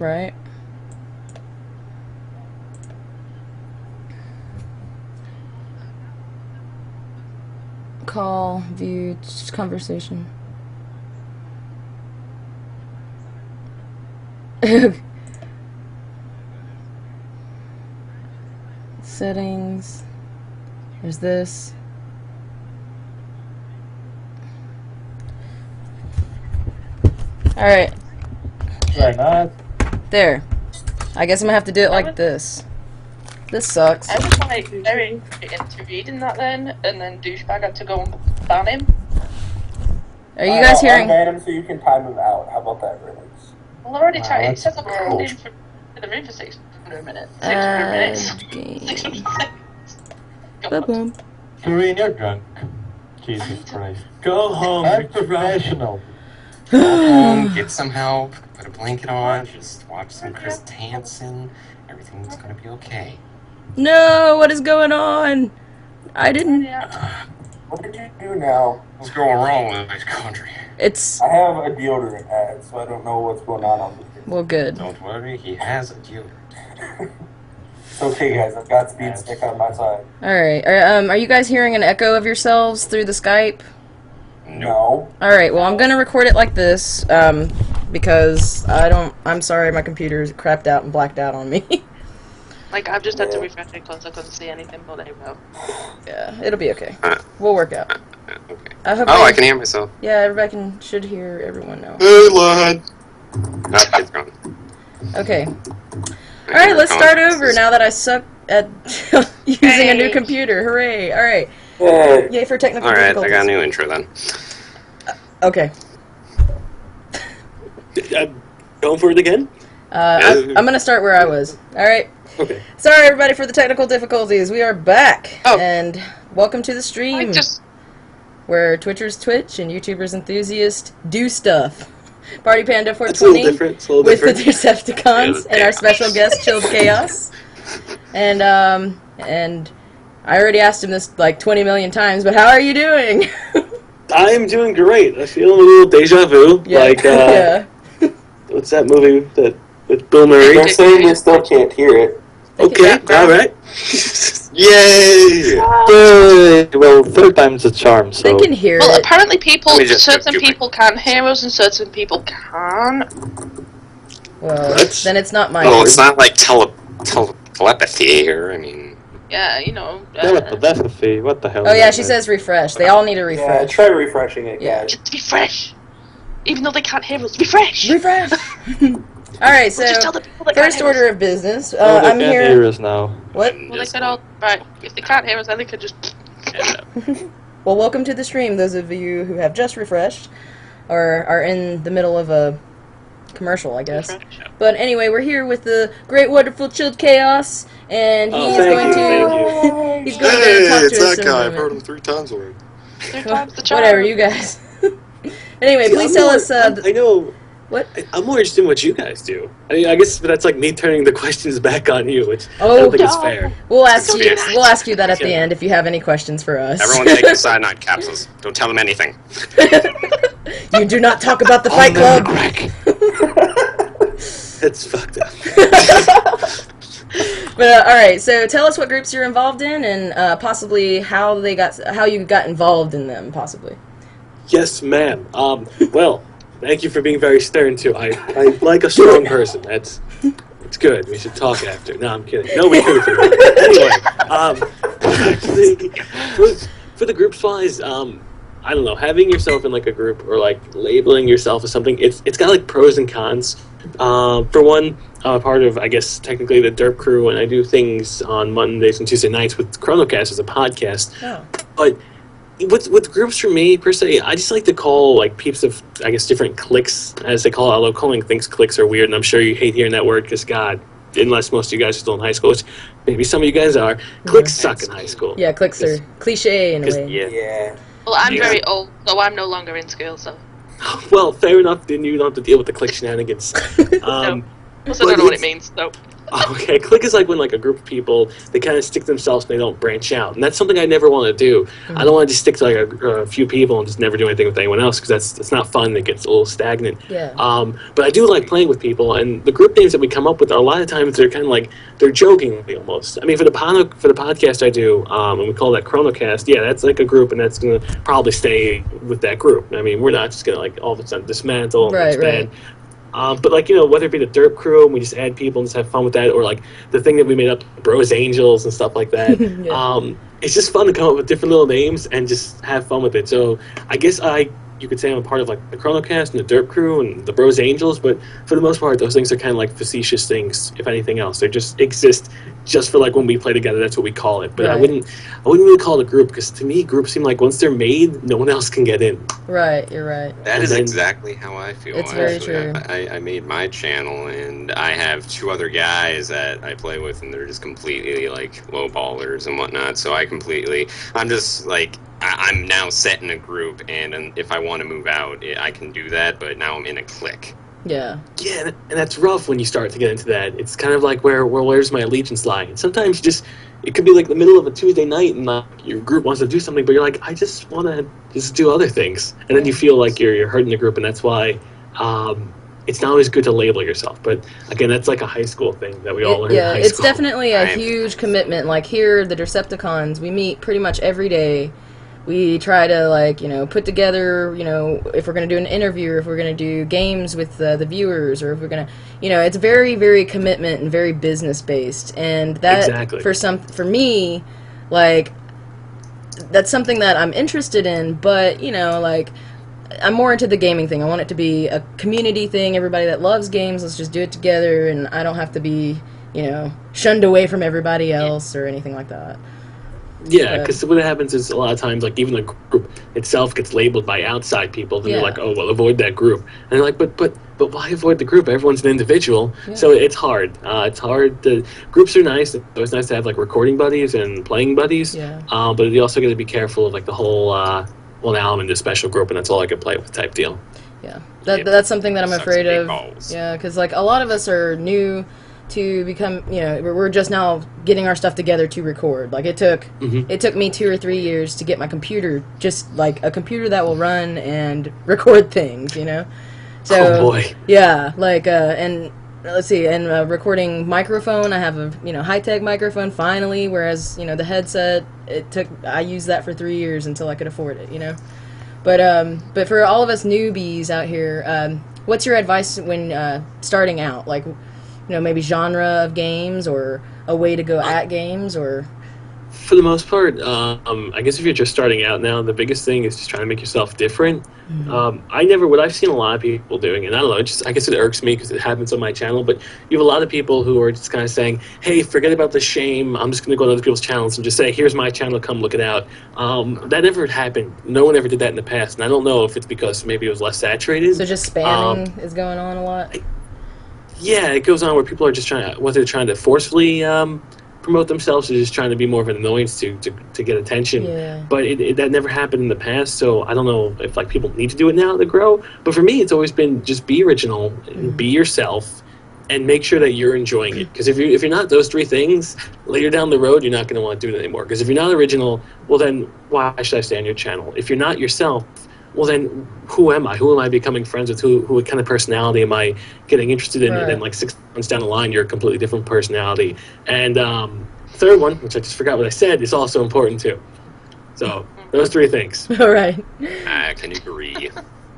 Right. Call, view, conversation. Settings. There's this. Alright. Right, not. There. I guess I'm gonna have to do it like this. This sucks. I was like very into reading that then, and then douchebag had to go and ban him. Are you guys hearing? Ban him so you can time him out. How about that, Release? Well, I already tried. It says I'm banned him for the room for 600 minutes. 600 minutes. 600 seconds. Ba-boom. Kareen, you're drunk. Jesus Christ. Go home. You're professional. Go home, get some help, put a blanket on, just watch some Chris Hansen. Everything's gonna be okay. No, what is going on? I didn't. What did you do now? What's going wrong with this country? It's. I have a deodorant ad, so I don't know what's going on this thing. Well, good. Don't worry, he has a deodorant. It's okay, guys. I've got Speed Stick on my side. Alright. Are you guys hearing an echo of yourselves through the Skype? No. Alright, well, I'm gonna record it like this, because I'm sorry, my computer's crapped out and blacked out on me. Like, I've just had to refresh it because I couldn't see anything, but there you go. Yeah, it'll be okay. We'll work out. Okay. I hope I can hear myself. Yeah, everybody should hear everyone now. Hey, lad. Oh, it's gone. Okay. Alright, let's start over now that I suck at using a new computer. Hooray! Alright. Yay for technical difficulties. Alright, I got a new intro then. Okay. Going for it again? I'm gonna start where I was. Alright. Okay. Sorry everybody for the technical difficulties. We are back. And welcome to the stream. Where Twitchers Twitch and YouTubers Enthusiast do stuff. Partypanda420 with the Derpcepticons and our special guest ChilledChaos. And I already asked him this like 20 million times, but how are you doing? I'm doing great. I feel a little deja vu. Yeah. Like, yeah. What's that movie that with Bill Murray? They're saying you still can't hear it. Okay, alright. Yay! Well, third time's a charm, so... They can hear Well, it. apparently certain people can't hear us and certain people can. Well, then it's not my Well, it's not like telepathy here, I mean... Yeah, you know. Telepathy, what the hell? Oh yeah, she says refresh. They all need a refresh. Yeah, try refreshing it, Yeah. guys. Just refresh! Even though they can't hear us, refresh! Refresh! Alright, so, just tell the people that first can't hear order of business. They I'm can't here... hear us now. What? Well, they said, right, if they can't hear us, then they could just... Well, welcome to the stream, those of you who have just refreshed, or are in the middle of a commercial, I guess. But anyway, we're here with the great, wonderful ChilledChaos, and he's going to... He's going to talk to us it's that in a guy, I've moment. heard him 3 times already. 3 times the charm. Whatever, you guys. Anyway, please tell us... I know... What? I'm more interested in what you guys do. I mean, I guess that's like me turning the questions back on you, which I Oh, don't think is fair. we'll ask you that at the end if you have any questions for us. Everyone take the cyanide capsules. Don't tell them anything. You do not talk about the Fight Club. That's fucked up. But alright, so tell us what groups you're involved in and possibly how you got involved in them, possibly. Yes, ma'am. Well, thank you for being very stern too. I like a strong person. It's good. We should talk after. No, I'm kidding. No, we couldn't. Anyway, for the groups wise, I don't know. Having yourself in like a group or like labeling yourself as something, it's got like pros and cons. For one, part of I guess technically the Derp crew, and I do things on Mondays and Tuesday nights with ChronoCast as a podcast. Oh. But with groups for me per se, I just like to call like peeps of I guess different cliques as they call it. Although calling things cliques are weird, and I'm sure you hate hearing that word because God, unless most of you guys are still in high school, which maybe some of you guys are, cliques suck in high school. Yeah, cliques are cliche in a way. Yeah. Well, I'm very old, so I'm no longer in school, so... Well, fair enough, then you don't have to deal with the clique shenanigans. No. Also, I don't know what it means, so... Okay, clique is like when like a group of people, they kind of stick to themselves and they don't branch out, and that's something I never want to do. I don't want to just stick to like a few people and just never do anything with anyone else, because that's not fun. It gets a little stagnant. Yeah. But I do like playing with people, and the group names that we come up with, a lot of times they're kind of like, they're jokingly almost. I mean, for the podcast I do, and we call that ChronoCast. Yeah, that's like a group, and that's gonna probably stay with that group. I mean, we're not just gonna like all of a sudden dismantle and expand. But like, whether it be the Derp crew and we just add people and just have fun with that, or like the thing that we made up, Bros Angels and stuff like that. It's just fun to come up with different little names and just have fun with it. So I guess you could say I'm a part of like the ChronoCast and the Derp crew and the Bros Angels, but for the most part, those things are kind of like facetious things, if anything else. They just exist just for like when we play together. That's what we call it. But I wouldn't really call it a group, because to me, groups seem like once they're made, no one else can get in. Right, you're right. That is exactly how I feel. It's very true. I made my channel, and I have 2 other guys that I play with, and they're just completely like low ballers and whatnot. So I'm just like, I'm now set in a group, and if I want to move out, I can do that. But now I'm in a clique. Yeah. Yeah, and that's rough when you start to get into that. It's kind of like where's my allegiance lie? And sometimes it could be like the middle of a Tuesday night, and like your group wants to do something, but you're like, I just want to just do other things, and then you feel like you're hurting the group, and that's why it's not always good to label yourself. But again, that's like a high school thing that we all learn in high school. It's definitely a huge commitment. Like here, the Derpcepticons, we meet pretty much every day. We try to, like, put together, if we're going to do an interview, or if we're going to do games with the viewers, or if we're going to, it's very, very commitment and very business-based. And that, for me, like, that's something that I'm interested in, but, like, I'm more into the gaming thing. I want it to be a community thing. Everybody that loves games, let's just do it together, and I don't have to be, shunned away from everybody else or anything like that. Yeah, because what happens is a lot of times, like, even the group itself gets labeled by outside people. Then you're like, oh, well, avoid that group. And they're like, but why avoid the group? Everyone's an individual. Yeah. So it's hard. Groups are nice. It's always nice to have, like, recording buddies and playing buddies. Yeah. But you also got to be careful of, like, the whole, well, now I'm in this special group, and that's all I can play with type deal. Yeah. That's something that I'm afraid of. Yeah, because, like, a lot of us are new to become, we're just now getting our stuff together to record. Like, it took me 2 or 3 years to get my computer, just like a computer that will run and record things, So, oh boy. Yeah, like, and let's see, and recording microphone, I have a, high-tech microphone finally, whereas, the headset, I used that for 3 years until I could afford it, But for all of us newbies out here, what's your advice when starting out? Like, maybe genre of games, or a way to go at games, or... For the most part, I guess if you're just starting out now, the biggest thing is just trying to make yourself different. What I've seen a lot of people doing, and I don't know, I guess it irks me because it happens on my channel, but you have a lot of people who are just kind of saying, hey, forget about the shame, I'm just going to go to other people's channels and just say, here's my channel, come look it out. That never happened. No one ever did that in the past, and I don't know if it's because maybe it was less saturated. So just spamming is going on a lot? Yeah, it goes on where people are just whether they're trying to forcefully promote themselves, or just trying to be more of an annoyance to get attention. Yeah. But that never happened in the past, so I don't know if like people need to do it now to grow. But for me, it's always been just be original, and be yourself, and make sure that you're enjoying it. Because if you're not those 3 things, later down the road, you're not going to want to do it anymore. Because if you're not original, well then why should I stay on your channel? If you're not yourself, well then who am I? Who am I becoming friends with? What kind of personality am I getting interested in? Right. And then like 6 months down the line, you're a completely different personality. And third one, which I just forgot what I said, is also important too. So those 3 things. All right. I can agree.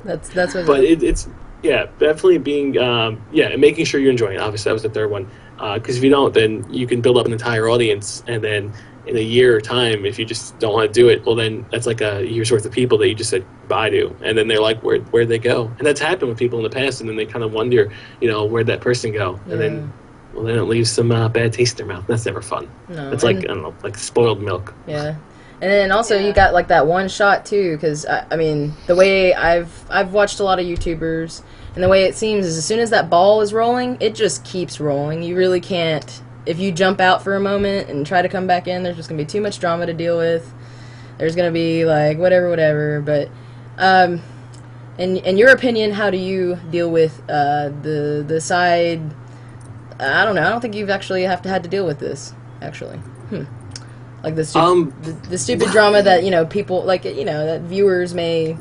That's what. But it's definitely being and making sure you're enjoying it. Obviously, that was the third one. Because if you don't, then you can build up an entire audience, and then in a year time, if you just don't want to do it, well then that's like a year's worth of people that you just said bye to, and then they're like, where'd they go? And that's happened with people in the past, and then they kind of wonder, where'd that person go? And then it leaves some bad taste in their mouth. That's never fun. No, it's like, I don't know, like spoiled milk. Yeah. And then also you got like that one shot too, because I mean the way I've watched a lot of YouTubers, and the way it seems is as soon as that ball is rolling, it just keeps rolling. You really can't. If you jump out for a moment and try to come back in, there's just going to be too much drama to deal with. There's going to be, like, whatever. But, in your opinion, how do you deal with the side I don't know. I don't think you've actually had to deal with this. Actually, like the stupid drama that people that viewers may.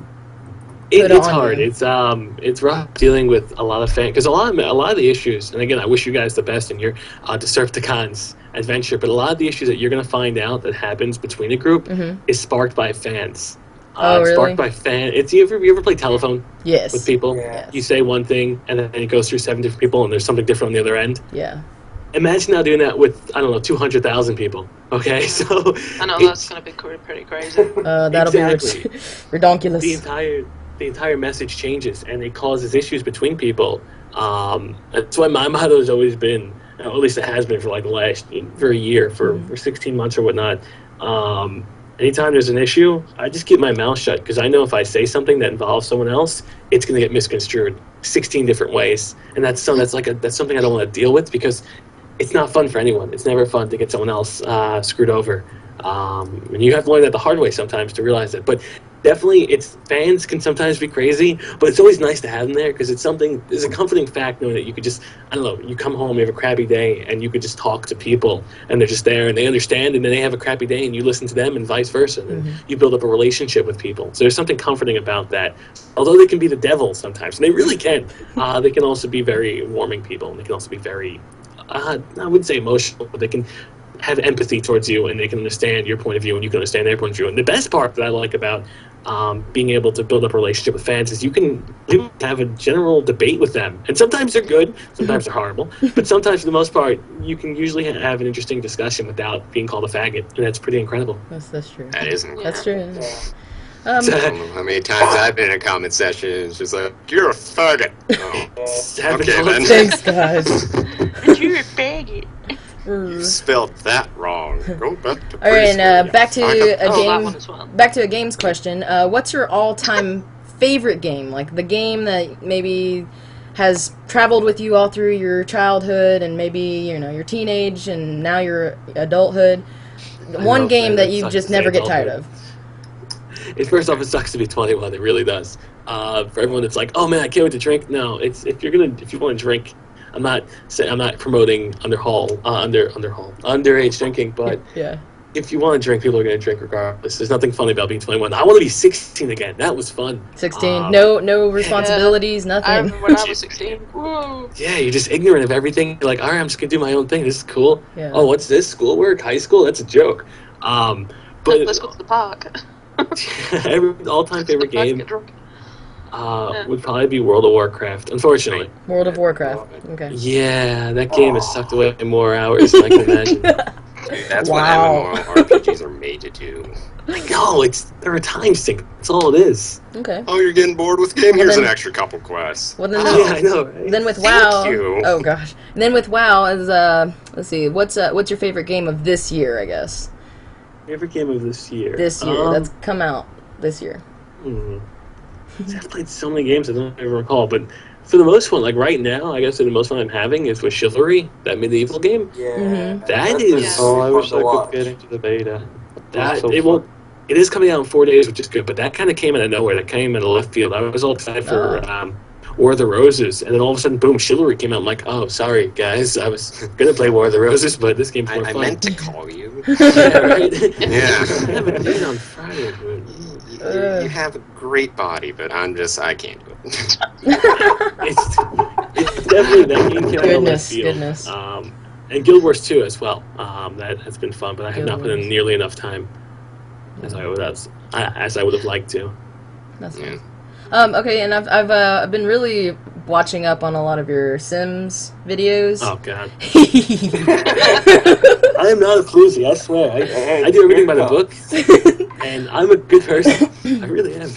It's hard. It's rough dealing with a lot of fans because a lot of the issues. And again, I wish you guys the best in your Derpcepticons adventure. But a lot of the issues that you're going to find out that happens between a group is sparked by fans. Really? Sparked by fans. You ever play telephone? Yes. With people? Yeah. You say one thing, and then it goes through 7 different people, and there's something different on the other end. Yeah. Imagine now doing that with, 200,000 people. Okay, so... I know, that's going to be pretty crazy. That'll be redonkulous. The entire message changes, and it causes issues between people. That's why my motto has always been, or at least it has been for for a year, for 16 months or whatnot. Anytime there's an issue, I just keep my mouth shut because I know if I say something that involves someone else, it's going to get misconstrued 16 different ways, and that's something I don't want to deal with because it's not fun for anyone. It's never fun to get someone else screwed over, and you have to learn that the hard way sometimes to realize it. But definitely, fans can sometimes be crazy, but it's always nice to have them there because it's a comforting fact knowing that you could just, you come home, you have a crappy day, and you could just talk to people, and they're just there, and they understand, and then they have a crappy day, and you listen to them, and vice versa, and you build up a relationship with people. So there's something comforting about that. Although they can be the devil sometimes, and they really can, they can also be very warming people, and they can also be very, I wouldn't say emotional, but they can have empathy towards you, and they can understand your point of view, and you can understand their point of view. And the best part that I like about being able to build up a relationship with fans is you can have a general debate with them. And sometimes they're good, sometimes they're horrible, but sometimes for the most part, you can usually have an interesting discussion without being called a faggot, and that's pretty incredible. That's true. That is incredible. That's true. I don't know how many times I've been in a comment section and it's just like, you're a faggot. Oh, okay, then. Thanks, guys. You're a faggot. You spelled that wrong. Go back to All right, and back to that one as well. Back to a games question. What's your all-time favorite game? Like the game that maybe has traveled with you all through your childhood and maybe your teenage and now your adulthood. One game that you just never get tired of. First off, it sucks to be 21. It really does. For everyone that's like, oh man, I can't wait to drink. No, if you want to drink. I'm not promoting underage drinking, but yeah. If you want to drink, people are going to drink regardless. There's nothing funny about being 21. I want to be 16 again. That was fun. 16. No responsibilities, nothing. I remember when I was 16. Whoa. Yeah, you're just ignorant of everything. You're like, all right, I'm just going to do my own thing. This is cool. Yeah. Oh, what's this? Schoolwork? High school? That's a joke. But Let's go to the park. all-time favorite game Get drunk. would probably be World of Warcraft, unfortunately. World of Warcraft. Okay. Yeah, that game has sucked away more hours than I can imagine. That's Wow. what MMORPGs are made to do. I know, they're a time sink. That's all it is. Okay. Oh, you're getting bored with the game? Here's an extra couple quests. Well, then, Yeah, I know, right? then with WoW. Thank you. Oh gosh. And then with WoW is let's see, what's your favorite game of this year? I guess. Favorite game of this year? This year, that's come out this year. I've played so many games I don't even recall, but for the most one, like right now, I guess the most fun I'm having is with Chivalry, that medieval game. Yeah. That is. Yeah. Oh, I wish I watch. could get into the beta. It is coming out in 4 days, which is good, but that kind of came out of nowhere. That came out of left field. I was all excited for War of the Roses, and then all of a sudden, boom, Chivalry came out. I'm like, oh, sorry, guys. I was going to play War of the Roses, but this game's more I fun. meant to call you. Yeah, right? Yeah. I have a date on Friday, but... You have a great body, but I can't do it. It's definitely that game came out of left field. Goodness. And Guild Wars 2 as well. That has been fun, but I have not put in nearly enough time as I would have liked to. That's Yeah. nice. Okay, and I've been really watching up on a lot of your Sims videos. Oh God. I am not a floozy, I swear. I do everything by the book, and I'm a good person. I really am.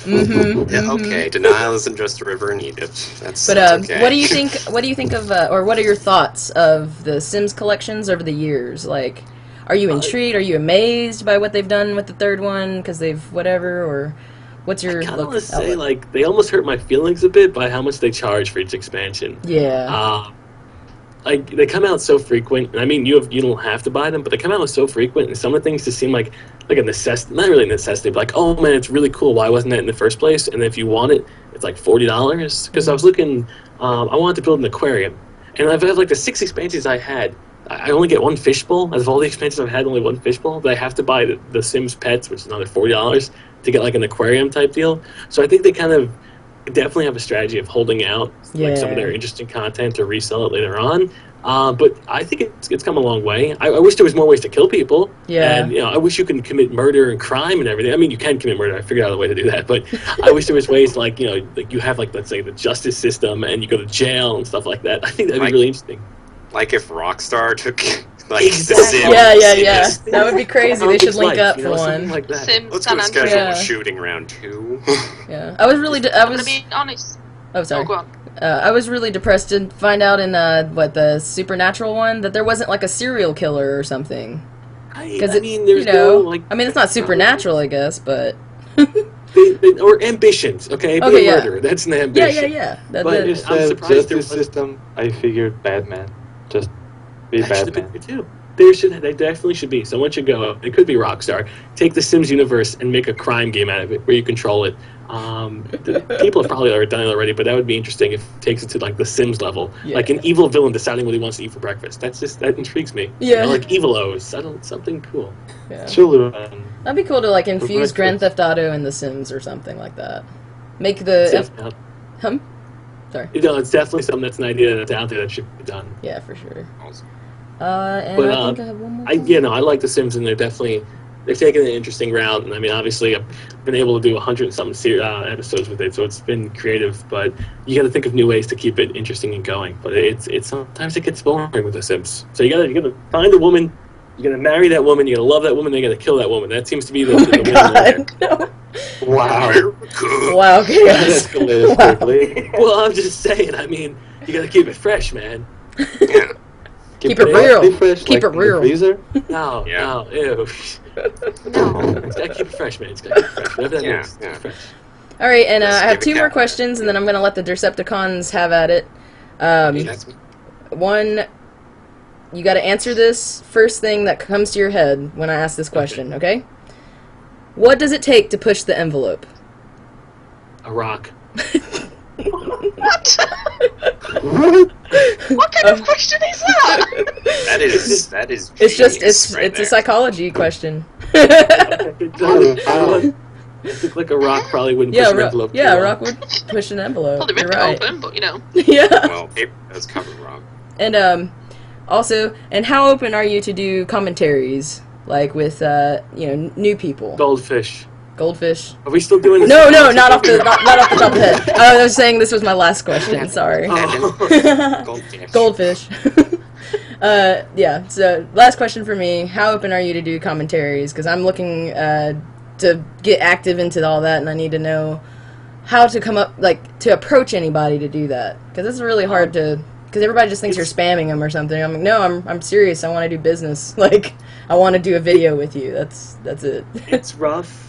Yeah, okay, denial isn't just a river in Egypt. That's okay. What do you think? What do you think of, or what are your thoughts of the Sims collections over the years? Like, are you intrigued? Are you amazed by what they've done with the third one because they've whatever? Or what's your I kind of look? want to say like they almost hurt my feelings a bit by how much they charge for each expansion. Yeah. Like they come out so frequent, and I mean you don't have to buy them, but they come out so frequent, and some of the things just seem like a necessity, not really a necessity, but like, oh man, it's really cool. Why wasn't that in the first place? And if you want it, it's like $40. Because I was looking, I wanted to build an aquarium, And I've had like the 6 expansions I had. I only get one fishbowl. Out of all the expansions I've had, only one fishbowl. But I have to buy the Sims Pets, which is another $40 to get like an aquarium type deal. So I think they kind of definitely have a strategy of holding out like some of their interesting content to resell it later on. But I think it's come a long way. I wish there was more ways to kill people. Yeah. And I wish you can commit murder and crime and everything. I mean, you can commit murder. I figured out a way to do that. But I wish there was ways like like you have like, let's say, the justice system and you go to jail and stuff like that. I think that'd be really interesting. Like if Rockstar took like Exactly. the Sims. Yeah. That would be crazy. They should link up for something one. like that. Sims Let's go San schedule Andreas. a shooting round 2. Yeah. I was really. I I'm was. gonna be honest. Oh, sorry. Oh, go on. I was really depressed to find out in the Supernatural one that there wasn't like a serial killer or something. I mean, there's no like. I mean, it's not supernatural, I guess, but. Or ambitions, okay? Be a murderer. That's an ambition. Yeah. But You I'm said surprised there justice was. system. I figured Batman. Just be That should Batman. be too. They definitely should be. Someone should go. It could be Rockstar. Take the Sims universe and make a crime game out of it, where you control it. People have probably already done it already, but that would be interesting if it takes it to like the Sims level, like an evil villain deciding what he wants to eat for breakfast. That intrigues me. Yeah. Like Evil-O's, something cool. Yeah. Children. That'd be cool to like infuse breakfast. Grand Theft Auto in The Sims or something like that. Make the Sorry. It's definitely something that's an idea that's out there that should be done. Yeah, for sure. Awesome. And But, I think I have one more. I like The Sims, and they've taken an interesting route. And I mean, obviously, I've been able to do 100-something episodes with it, so it's been creative. But you got to think of new ways to keep it interesting and going. But it's sometimes it gets boring with The Sims. So you gotta find a woman. You're gonna marry that woman. You're gonna love that woman. Then you gotta kill that woman. That seems to be the winner. No. Wow. Wow, That chaos. escalated quickly. Well, I'm just saying. I mean, you gotta keep it fresh, man. Yeah. Keep it real. Be fresh, Keep like it real. In the freezer. No, Yeah. ew. No, it's gotta keep it fresh, man. It's gotta keep it fresh. Whatever that Yeah, means, yeah. it's fresh. All right, and Just I have give it 2 more cat. questions, and then I'm gonna let the Derpcepticons have at it. That's One, you got to answer this first thing that comes to your head when I ask this question. Okay? What does it take to push the envelope? A rock. What? What kind of question is that? that is. It's just genius right it's a there. psychology question. I think like a rock probably wouldn't push an envelope. yeah, too a well. rock would push an envelope. Well, the You're rip right. open, but Yeah. Well, paper does cover rock. And also, and how open are you to do commentaries like with new people? Goldfish. Goldfish. Are we still doing this? No, not off the top of the head. I was saying this was my last question. Sorry. Oh. Goldfish. Goldfish. Yeah. So last question for me: how open are you to do commentaries? Because I'm looking to get active into all that, and I need to know how to come up, like, to approach anybody to do that. Because it's really hard to. Because everybody just thinks you're spamming them or something. I'm like, no, I'm serious. I want to do business. Like, I want to do a video with you. That's it. It's rough.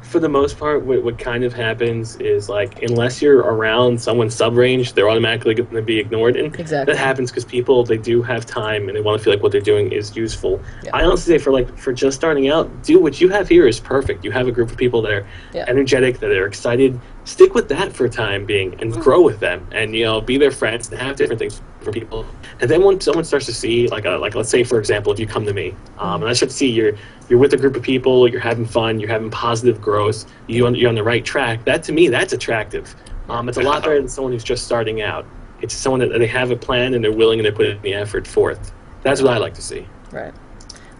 For the most part, what kind of happens is, like, unless you're around someone's sub-range, they're automatically going to be ignored. And Exactly. that happens because people, they do have time and they want to feel like what they're doing is useful. Yeah. I honestly say for just starting out, do what you have here is perfect. You have a group of people that are energetic, that are excited. Stick with that for a time being and grow with them and, be their friends and have different things for people. And then when someone starts to see, like let's say, for example, if you come to me, and I start to see you're with a group of people, you're having fun, you're having positive growth, you're on the right track, that to me, that's attractive. It's a lot better than someone who's just starting out. It's someone that they have a plan and they're willing and they're putting the effort forth. That's what I like to see. Right.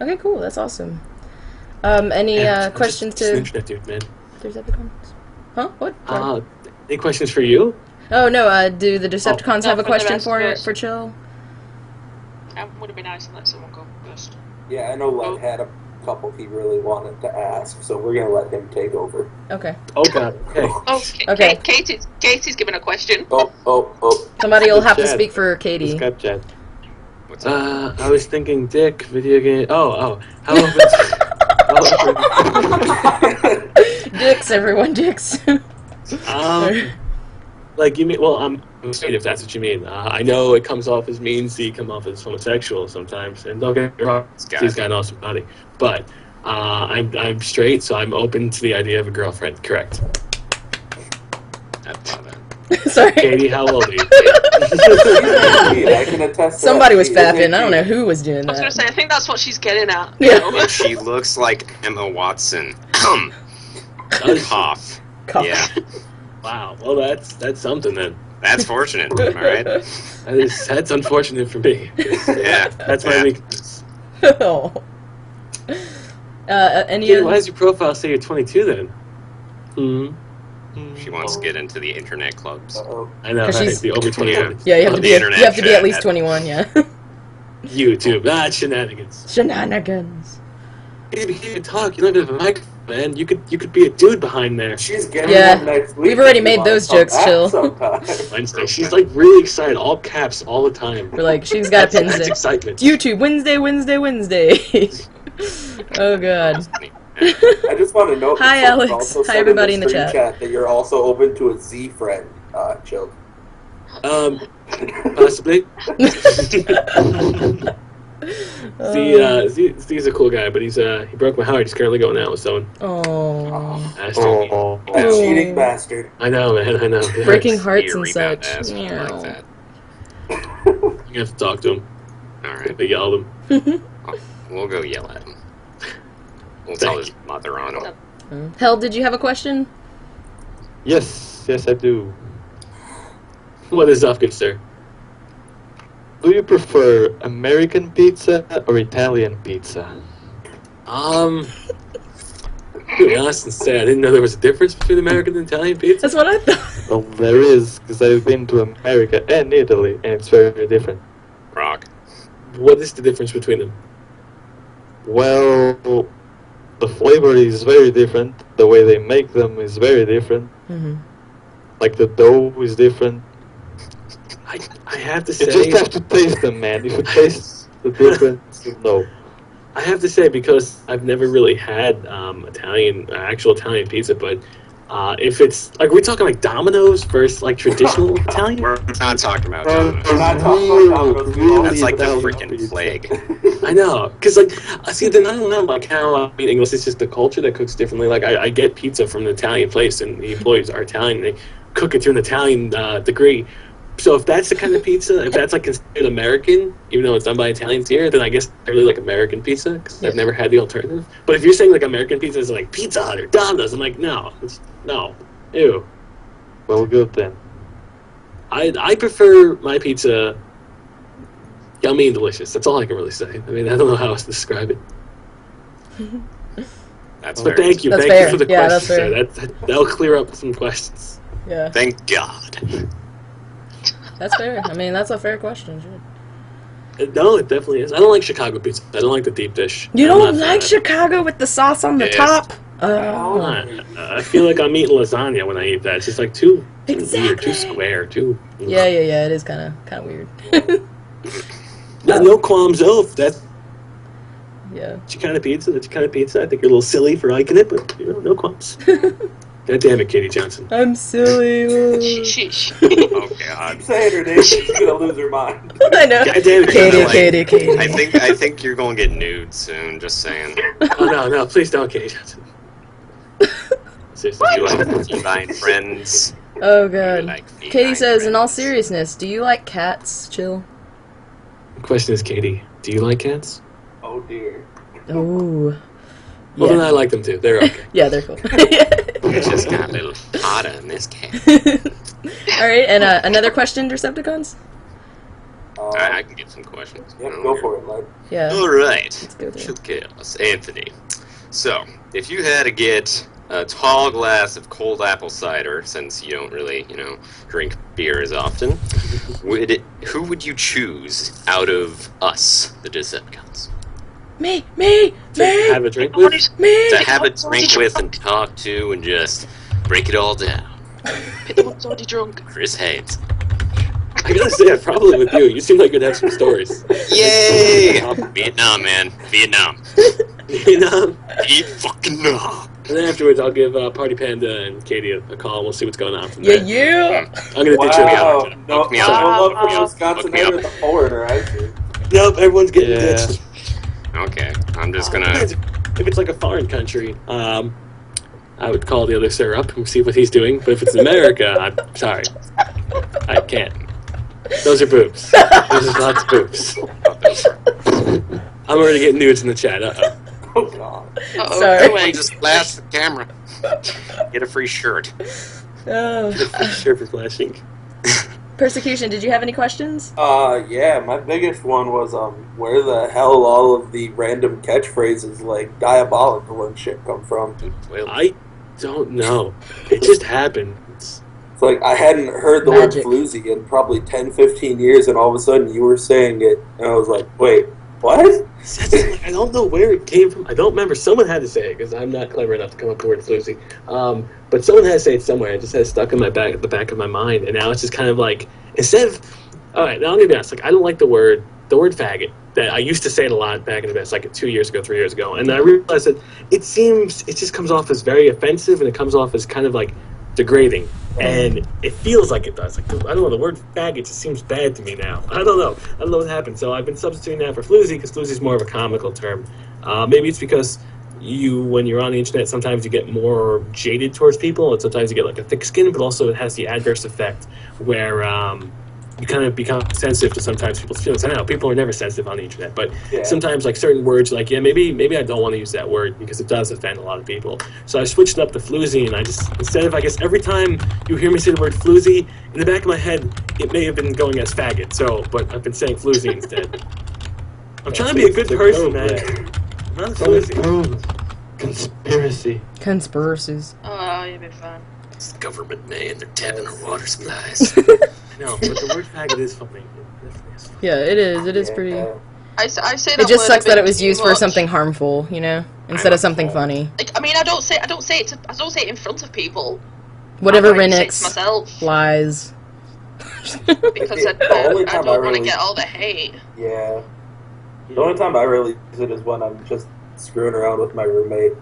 Okay, cool. That's awesome. Any questions Just an to internet dude, man. Decepticons? Huh? What? Any questions for you? Oh, no, do the Decepticons No, have a for the question rest for of us. for Chill? It would have been nice to let someone go first. Yeah, I know Len had a couple he really wanted to ask, so we're gonna let him take over. Okay. Oh, God. Okay. Oh, Okay. Katie's giving a question. Oh. Somebody will have to Chad. speak for Katie. Skype chat. What's up? I was thinking dick, video game. Oh. How open? Dicks, everyone, dicks. Like, you mean, well, I'm straight if that's what you mean. I know it comes off as mean, so you come off as homosexual sometimes, and don't get me wrong, he's got an awesome body, but I'm straight, so I'm open to the idea of a girlfriend, correct. I thought that. Sorry. Katie, how old are you? I can attest to Somebody that. was She is fapping. I don't 18. know who was doing I was gonna that. say, I think that's what she's getting at. Yeah. She looks like Emma Watson. Cough. Cough. Yeah, Wow. Well, that's something then. that's fortunate. All right. That's unfortunate for me. Yeah, That's my yeah. weakness. Oh. Any Katie, why does your profile say you're 22 then? She wants to get into the internet clubs. Uh-oh. I know, 'Cause right? she's- The over 21. Yeah, you have On to the be. internet You have to be at chat. least 21. Yeah. YouTube. Ah, shenanigans. Shenanigans. You can talk. You don't have a microphone, man. You could be a dude behind there. She's getting Yeah, one next week. we've already if you made wanna those come jokes, back Chill. sometime. Wednesday. She's like really excited, all caps, all the time. We're like, she's got a pin That's stick. excitement. YouTube Wednesday. Oh god. I just want to note. Hi, that someone Alex. also Hi, said everybody in the stream chat. that you're also open to a Z friend, Chilled. Possibly. Steve's a cool guy, but he broke my heart. He's currently going out with someone. Oh. Bastard. That cheating bastard. I know, man. I know. Breaking hearts Be a and rebound such. ass, something like that. You have to talk to him. All right, They yelled him. we'll go yell at him. We'll tell his mother on him. Hell, did you have a question? Yes, I do. What is up, good sir? Do you prefer American pizza or Italian pizza? To be honest and say, I didn't know there was a difference between American and Italian pizza. That's what I thought. Well, there is, because I've been to America and Italy, and it's very different. Rock. What is the difference between them? Well, the flavor is very different. The way they make them is very different. Mm-hmm. Like the dough is different. I have to You say, just have to taste them, man. If you taste the difference, you'll know. I have to say, because I've never really had actual Italian pizza, but if it's like, we're talking like Domino's versus like traditional Italian. We're not talking about Well, Domino's. We're not talking about Domino's. really That's like the Italian freaking pizza. plague. I know, because like, see, then I don't know, like how I mean, English is just the culture that cooks differently. Like I get pizza from an Italian place, and the employees are Italian. They cook it to an Italian degree. So if that's the kind of pizza, if that's like considered American, even though it's done by Italians here, then I guess I really like American pizza because I've never had the alternative. But if you're saying like American pizza is like Pizza Hut or Domino's, I'm like, no, ew. Well, good then. I prefer my pizza yummy and delicious. That's all I can really say. I mean, I don't know how else to describe it. That's But very thank you That's for fair. the Yeah, that's question, fair. sir. That'll clear up some questions. Yeah, Thank God. that's fair. I mean, that's a fair question. Sure. No, it definitely is. I don't like Chicago pizza. I don't like the deep dish. You I'm don't not like fan. Chicago with the sauce on the Yes. top? I feel like I'm eating lasagna when I eat that. It's just like too weird, Exactly. too square, too. Yeah. It is kind of weird. No qualms off. That's Yeah. Chicana pizza. That's Chicana pizza. I think you're a little silly for liking it, but no qualms. God damn it, Katie Johnson. I'm silly. Sheesh. Oh God. Keep saying her name. She's gonna lose her mind. I know. God damn it, Katie, Like, Katie. I think you're gonna get nude soon. Just saying. Oh no, please don't, Katie Johnson. Seriously, You like divine friends. Oh You god. like Katie feline says, in all friends. seriousness, do you like cats? Chill. the question is, Katie, do you like cats? Oh dear. Ooh. Well, then I Yeah. like them too. They're okay. Yeah, they're cool. It just got a little hotter in this case. Alright, and another question, Derpcepticons? I can get some questions. Yep, go for it, Mike. Yeah. All right. Let's go there. ChilledChaos. Anthony. So, if you had to get a tall glass of cold apple cider, since you don't really, drink beer as often, who would you choose out of us, the Decepticons? Me! To have a drink with? Me! To have a drink with and talk to and just break it all down. Pick the one's already drunk. Chris Haynes. I gotta say, probably with you. You seem like you'd have some stories. Yay! Vietnam, man. Vietnam. You know? Vietnam. And then afterwards, I'll give Party Panda and Katie a call, and we'll see what's going on from Yeah, there. yeah! I'm gonna ditch you Wow. again. No, Hook me no up. love Hook me for up. Wisconsin Hook me up. with the foreigner, I see. Nope, everyone's getting Yeah. ditched. Okay, I'm just gonna. If it's like a foreign country, I would call the other sir up and see what he's doing. But if it's in America, I'm sorry. I can't. Those are boobs. Those are lots of boobs. I'm already getting nudes in the chat. Uh-oh. Oh, God. Uh-oh. Sorry. Everyone just flash the camera. Get a free shirt. Oh. Sure for flashing. Persecution, did you have any questions? Yeah, my biggest one was, where the hell all of the random catchphrases, like, diabolical and shit come from? Well, I don't know. It just happened. It's like, I hadn't heard the Magic. word floozy in probably 10, 15 years, and all of a sudden you were saying it, and I was like, wait, what? I don't know where it came from. I don't remember. Someone had to say it because I'm not clever enough to come up with the word floozy. But someone had to say it somewhere. It just had stuck in the back of my mind, and now it's just kind of like instead of. All right, now I'm gonna be honest. Like I don't like the word faggot. That I used to say it a lot back in the day. It's like 2 years ago, 3 years ago, and I realized that it just comes off as very offensive, and it comes off as kind of like degrading. And it feels like it does. Like I don't know, the word faggot just seems bad to me now. I don't know what happened. So I've been substituting that for floozy because floozy is more of a comical term. Maybe it's because when you're on the internet, sometimes you get more jaded towards people, and sometimes you get like a thick skin. But also, it has the adverse effect where you kind of become sensitive to sometimes people's feelings. I know people are never sensitive on the internet, but sometimes like certain words, like maybe I don't want to use that word because it does offend a lot of people. So I switched up to floozy, and I just instead of I guess every time you hear me say the word floozy, in the back of my head it may have been going as faggot. So, but I've been saying floozy instead. I'm trying to be a good person, man. I'm not floozy. Conspiracies. Oh, you'll be fine. it's the government, man. They're tapping our water supplies. No, but the word faggot is funny. Yeah, it is. It is pretty. I say that It just word sucks a that bit it was too used for much. something harmful, you know, instead of something funny. Like, I mean, I don't say it in front of people. Whatever I say it to Renix myself lies. because I only don't time I want to really- get all the hate. Yeah. The only time I really use it is when I'm just screwing around with my roommate,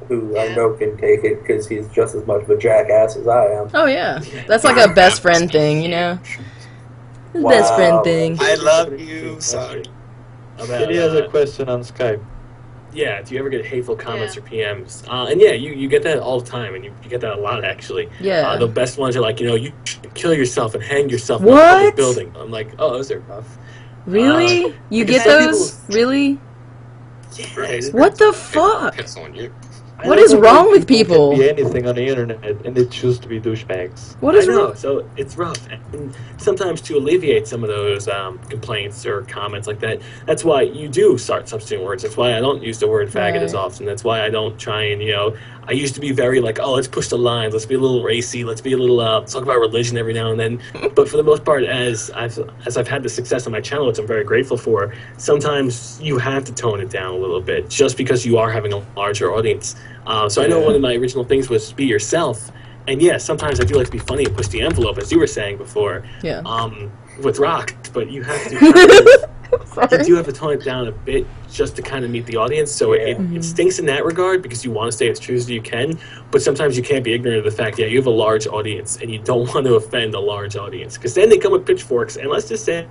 who I Yeah. know can take it because he's just as much of a jackass as I am. Oh yeah, that's like a best friend thing, you know. Best friend thing. I love you. Sorry. About, Kitty has a question on Skype. yeah, do you ever get hateful comments or PMs? And yeah, you get that all the time, and you get that a lot, actually. Yeah. The best ones are like, you should kill yourself and hang yourself in What? a public building. I'm like, oh, those are rough. Really? You because get some those? people- Really? Yeah, What the fuck? Piss on you. What is wrong with people? Can be anything on the internet, and they choose to be douchebags. What is I know, wrong? so it's rough. And sometimes to alleviate some of those complaints or comments like that, that's why you do start substituting words. That's why I don't use the word faggot as Right. often. That's why I don't try and, I used to be very like, oh, let's push the lines. Let's be a little racy. Let's be a little, talk about religion every now and then. But for the most part, as I've had the success on my channel, which I'm very grateful for, sometimes you have to tone it down a little bit just because you are having a larger audience. So I know one of my original things was be yourself. And yeah, sometimes I do like to be funny and push the envelope, as you were saying before. Yeah. With rock, but you have to you Sorry. do have to tone it down a bit just to kind of meet the audience. So it stinks in that regard because you want to stay as true as you can, but sometimes you can't be ignorant of the fact that you have a large audience and you don't want to offend a large audience because then they come with pitchforks. And let's just say,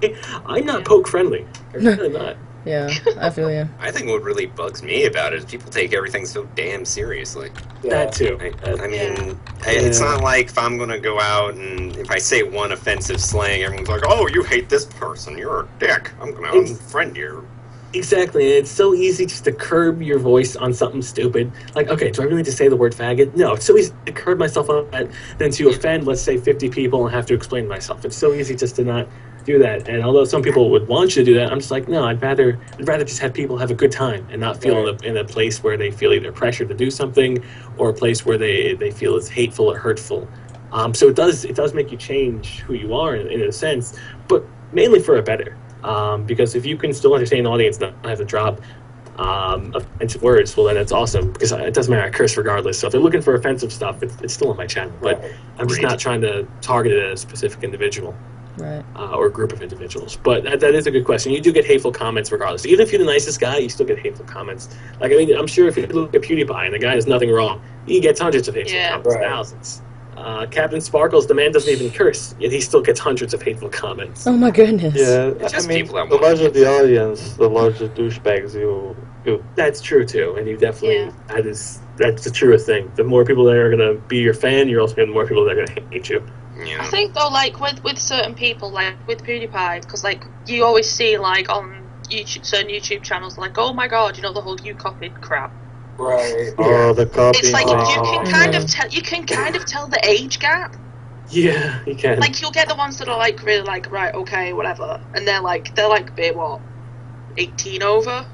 I'm not poke friendly. I'm really not. Yeah, I feel you. I think what really bugs me about it is people take everything so damn seriously. That too. I mean, it's not like if I'm going to go out and if I say one offensive slang, everyone's like, oh, you hate this person, you're a dick, I'm going to unfriend you. Exactly, and it's so easy just to curb your voice on something stupid. Like, okay, do I really need to say the word faggot? No, it's so easy to curb myself on that than to offend, let's say, 50 people and have to explain myself. It's so easy just to not do that. And although some people would want you to do that, I'm just like, no, I'd rather just have people have a good time and not feel in a place where they feel either pressured to do something or a place where they feel it's hateful or hurtful. So it does make you change who you are in a sense, but mainly for a better. Because if you can still entertain the audience and not have to drop offensive words, well, then that's awesome. Because it doesn't matter, I curse regardless. So if they're looking for offensive stuff, it's still on my channel. But I'm just not trying to target it at a specific individual. Right. Or group of individuals. But that is a good question. You do get hateful comments regardless. Even if you're the nicest guy, you still get hateful comments. Like, I mean, I'm sure if you look at PewDiePie and the guy has nothing wrong, he gets hundreds of hateful comments, thousands. Captain Sparkles, the man doesn't even curse, yet he still gets hundreds of hateful comments. Oh my goodness. Yeah, It's just I mean, people that the want larger to the audience, the larger douchebags you. That's true too, and you definitely that is that's the truest thing. The more people that are gonna be your fan, you're also gonna have more people that are gonna hate you. Yeah. I think though, like with certain people, like with PewDiePie, because like you always see like on YouTube, certain YouTube channels, like, oh my god, you know, the whole "you copied" crap. Right. Oh, the copy. It's like Oh. you can kind of tell the age gap. Yeah, you can. Like you'll get the ones that are like really like, right, okay, whatever, and they're like bit what, 18 over,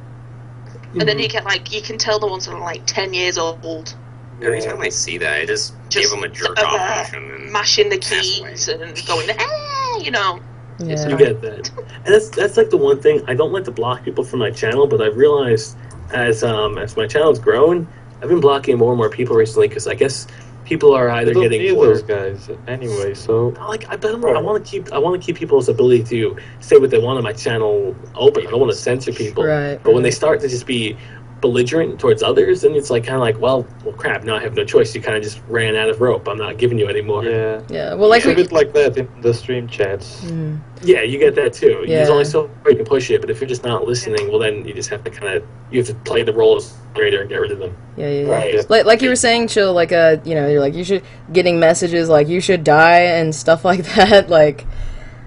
and then you get like you can tell the ones that are like 10 years old. Every time I see that, I just give them a jerk off motion and mashing the pass keys away. and going, you know. Yeah. You get that, and that's like the one thing I don't like to block people from my channel, but I've realized as my channel's grown, I've been blocking more and more people recently because I guess people are either You don't getting need more. those guys anyway, so Like I want to keep people's ability to say what they want on my channel open. I don't want to censor people. Right. But when they start to just be belligerent towards others, then it's like kind of like, well, crap. Now I have no choice. You kind of just ran out of rope. I'm not giving you anymore. yeah. Yeah. Well, like It's a we. bit like that in the stream chats. Mm. Yeah, you get that too. Yeah. There's only so far you can push it, but if you're just not listening, well, then you just have to you have to play the role as creator and get rid of them. Yeah, yeah, yeah. Right. Like you were saying, Chill, like, you know, you're like, you should, getting messages like, you should die and stuff like that, like,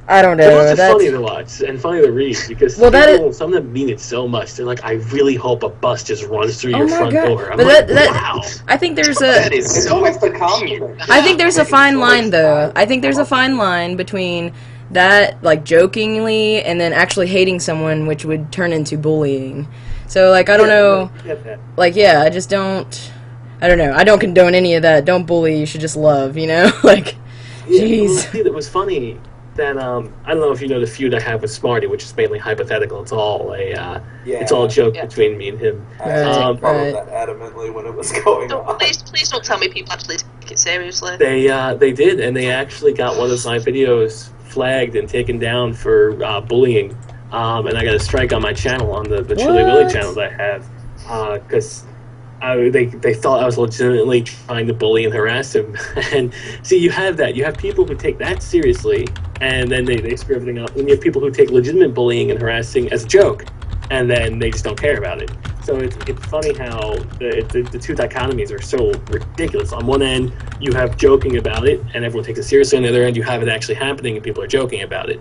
I don't know. It's funny to watch and funny to read because Well, some of them mean it so much. They're like, I really hope a bus just runs through Oh your my front God. door. I'm But like, that- wow. I think there's That a, is It's so almost the common thing. I think there's a fine line, though. I think there's a fine line between that, like, jokingly, and then actually hating someone, which would turn into bullying. So, like, I don't know, I get that. like, yeah, I just don't, I don't know, I don't condone any of that. Don't bully, you should just love, you know? Like, jeez. It was funny that I don't know if you know the feud I have with Smarty, which is mainly hypothetical. It's all it's all a joke between me and him. I Right, followed right. that adamantly when it was going on. Please don't tell me people actually take it seriously. They did, and they actually got one of my videos flagged and taken down for bullying. And I got a strike on my channel, on the Chili Willy What? channel that I have, because they thought I was legitimately trying to bully and harass him. And see, you have that. You have people who take that seriously, and then they screw everything up. And you have people who take legitimate bullying and harassing as a joke, and then they just don't care about it. So it's funny how the two dichotomies are so ridiculous. On one end, you have joking about it, and everyone takes it seriously. On the other end, you have it actually happening, and people are joking about it.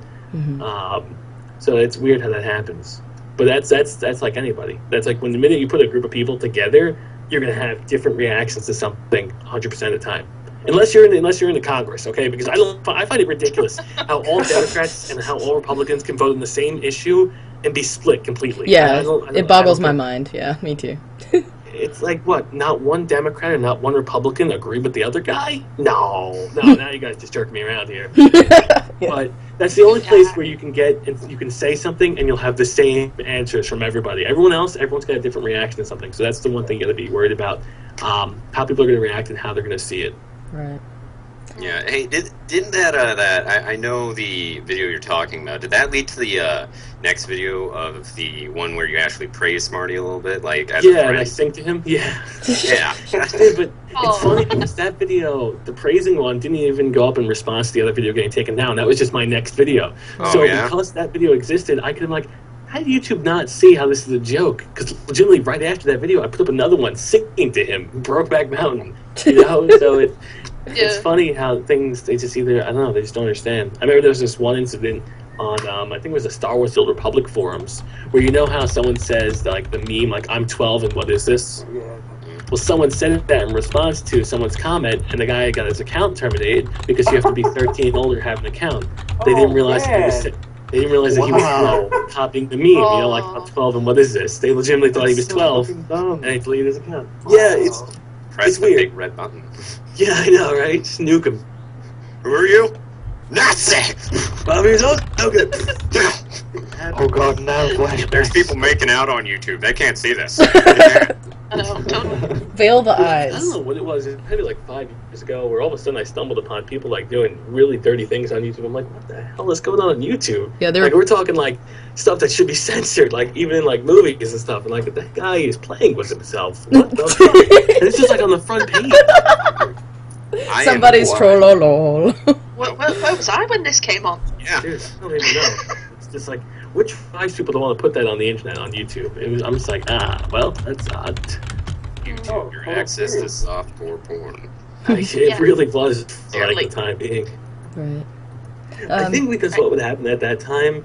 So it's weird how that happens. But that's like anybody. That's like when the minute you put a group of people together, you're gonna have different reactions to something 100% of the time. Unless you're in the Congress, okay? Because I find it ridiculous how all Democrats and how all Republicans can vote on the same issue and be split completely. Yeah, I don't- it boggles I my don't mind. Yeah, me too. It's like, what, not one Democrat and not one Republican agree with the other guy? No, now you guys just jerk me around here. But that's the only place where you can say something and you'll have the same answers from everybody. Everyone's got a different reaction to something. So that's the one thing you got to be worried about, how people are going to react and how they're going to see it. Right. Yeah. Hey, didn't that I know the video you're talking about. Did that lead to the next video of the one where you actually praise Smarty a little bit, like as a Yeah, and I friend? sing to him. Yeah. Yeah. But it's funny because that video, the praising one, didn't even go up in response to the other video getting taken down. That was just my next video. Oh, So yeah? because that video existed, I could have like, how did YouTube not see how this is a joke? Because legitimately, right after that video, I put up another one singing to him, Brokeback Mountain. You know, so it's funny how things, they just either, I don't know, they just don't understand. I remember there was this one incident on, I think it was the Star Wars The Old Republic forums, where you know how someone says, like, the meme, like, I'm 12 and what is this? Yeah. Well, someone said that in response to someone's comment, and the guy got his account terminated because you have to be 13 and older to have an account. They didn't realize that he was copying the meme, you know, like, I'm 12 and what is this? They legitimately thought he was 12, and they deleted his account. Yeah, Press it's the weird. big red button. Yeah, I know, right? Just nuke him. Who are you? Nazi! 12 years old? Okay. Oh god, now flashbacks. There's people making out on YouTube. They can't see this. I know, totally. Veil the I don't eyes. know what it was. It maybe like 5 years ago, where all of a sudden I stumbled upon people like doing really dirty things on YouTube. I'm like, what the hell is going on YouTube? Yeah, Like we're talking like stuff that should be censored, like even in like movies and stuff. And like that guy is playing with himself. What the fuck? And it's just like on the front page. I am Somebody's blind. trollolol. Where was I when this came on? Yeah. Dude, I don't even know. It's just like, which 5 people don't want to put that on the internet on YouTube? I'm just like, well, that's odd. YouTube. Oh, Your oh, access to serious. softcore porn. It Yeah. really was for like Really. the time being. Right. I think because what would happen at that time,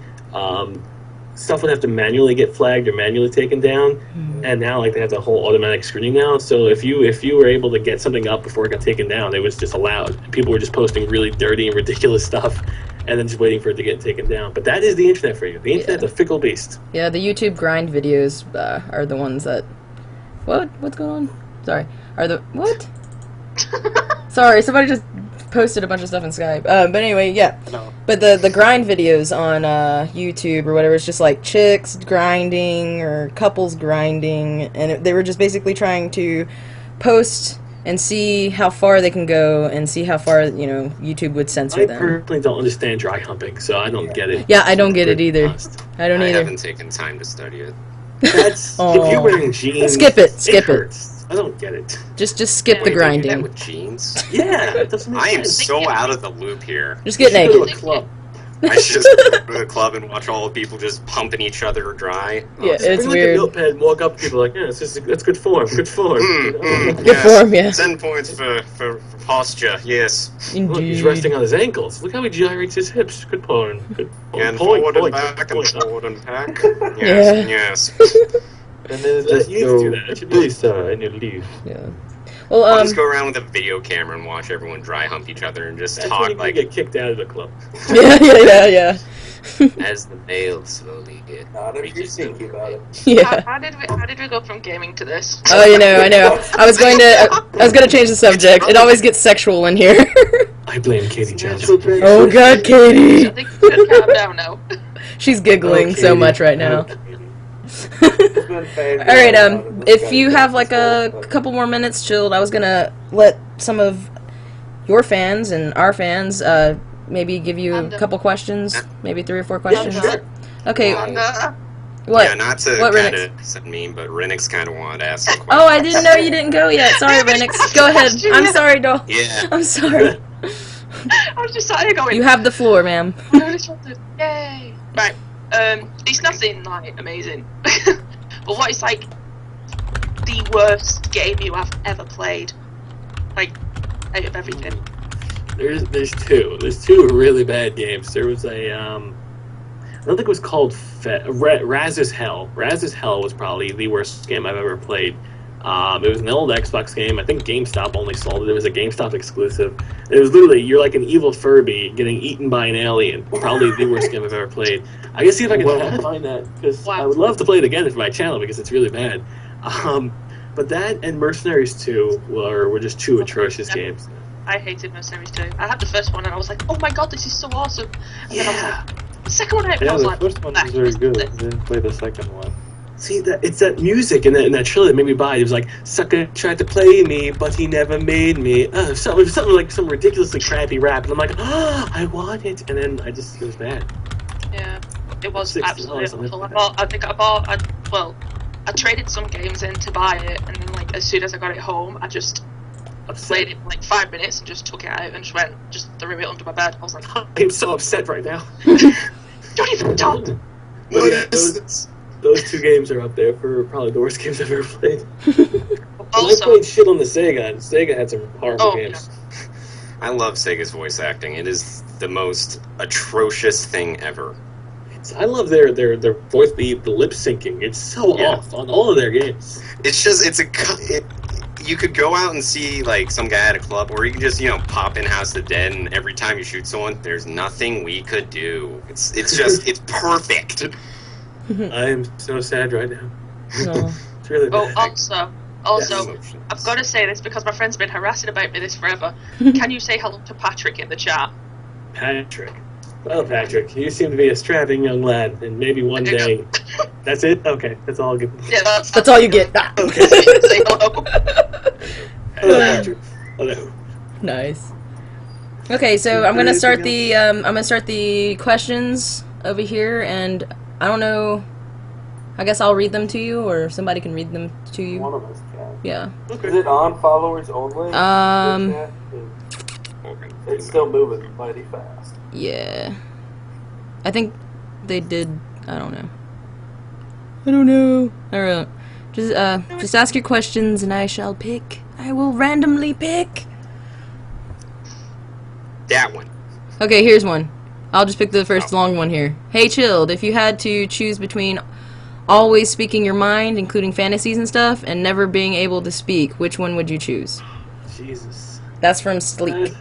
stuff would have to manually get flagged or manually taken down, and now like they have the whole automatic screening now. So if you were able to get something up before it got taken down, it was just allowed. People were just posting really dirty and ridiculous stuff, and then just waiting for it to get taken down. But that is the internet for you. The internet's a fickle beast. Yeah, the YouTube grind videos are the ones that. What's going on? Sorry. Are the what? Sorry, somebody just posted a bunch of stuff in Skype. But anyway, yeah. No. But the grind videos on YouTube or whatever, it's just like chicks grinding or couples grinding, and they were just basically trying to post and see how far they can go and see how far, you know, YouTube would censor I them. personally don't understand dry humping, so I don't get it. Yeah, I don't get it either. I don't I either. haven't taken time to study it. That's Oh. if you're wearing jeans. Skip it, skip it. hurts. I don't get it. Just skip the Wait, they do that grinding. with jeans? Yeah, it doesn't make I am sense. so out of the loop here. Just get You should go naked. to a club. I should just go to the club and watch all the people just pumping each other dry. Yeah, Just it's bring weird. like a notepad and walk up to people like, yeah, that's good form, good form. You know? Good form, yeah. 10 points for posture, yes. Look, he's Indeed. resting on his ankles. Look how he gyrates his hips. Good porn. Good porn. And Point, forward and point, back and point. forward and back. Yes, yes. And then Yeah, just you need to go, do that. It should be- please, sir, and you leave. Yeah. Well, I'll just go around with a video camera and watch everyone dry hump each other and just That's when talk you like get kicked out of the club. yeah. as the male slowly get. Not if you're reaches thinking over. about it. Yeah. How did we go from gaming to this? Oh, I know. I was going to change the subject. It always gets sexual in here. I blame Katie Jones. Oh God, I Katie. think we should calm down now. She's giggling so much right now. All Alright, if you have like a couple more minutes, Chilled, I was gonna let some of your fans and our fans maybe give you I'm a done. couple questions, maybe 3 or 4 questions. sure. Okay, And, what? Yeah, not to What, kind Renix? of set mean, but Renix kind of wanted to ask some Oh, I questions. didn't know you didn't go yet. Sorry, Renix. Go ahead. I'm sorry, doll. Yeah. I'm sorry. I was just sat here going, You have the floor, ma'am. yay! Right, it's nothing like amazing, but what is like the worst game you have ever played? Like, out of everything. There's two really bad games. There was a I don't think it was called Raz's Hell. Raz's Hell was probably the worst game I've ever played. It was an old Xbox game. I think GameStop only sold it. It was a GameStop exclusive. It was literally, you're like an evil Furby getting eaten by an alien. Probably the worst game I've ever played. I can see if I can find that, because I would love to play it again for my channel, because it's really bad. But that and Mercenaries 2 were just two atrocious games. I hated Mercenaries 2. I had the first one and I was like, oh my god, this is so awesome. And then I was like, the second one I Yeah, was the like, first one was very good. I didn't play the second one. See, it's that music in that trailer that made me buy it. It was like, sucker tried to play me, but he never made me. Something like some ridiculously crappy rap. And I'm like, I want it. And then it was bad. yeah, it was $60 absolutely on awful. I traded some games in to buy it, and then like as soon as I got it home, I just played it for like 5 minutes and just took it out and just threw it under my bed. I was like, I'm so upset right now. don't even talk. Those two games are up there for probably the worst games I've ever played. I Also, played shit on the Sega, and Sega had some horrible games. I love Sega's voice acting. It is the most atrocious thing ever. I love their voice, the lip syncing. It's so off on all of their games. It's just, you could go out and see like some guy at a club, or you can just, pop in House of the Dead, and every time you shoot someone, there's nothing we could do. It's just, it's perfect. I am so sad right now. No. It's really bad. Also, I've got to say this because my friend's been harassing about me this forever. Can you say hello to Patrick in the chat? Patrick. Well, Patrick, you seem to be a strapping young lad, and maybe one day... That's it? Okay, that's all I'll give. Yeah, That's all you get. Ah. Okay. Say hello. Hello, Patrick. Hello. Nice. Okay, so I'm gonna start the questions over here, and I don't know. I guess I'll read them to you, or somebody can read them to you. One of us can. Yeah. Is it on followers only? It's still moving mighty fast. Yeah. I think they did. I don't know. I don't know. Just ask your questions and I shall pick. I will randomly pick. That one. Okay, here's one. I'll just pick the first long one here. Hey, Chilled, if you had to choose between always speaking your mind, including fantasies and stuff, and never being able to speak, which one would you choose? Jesus. That's from Sleek.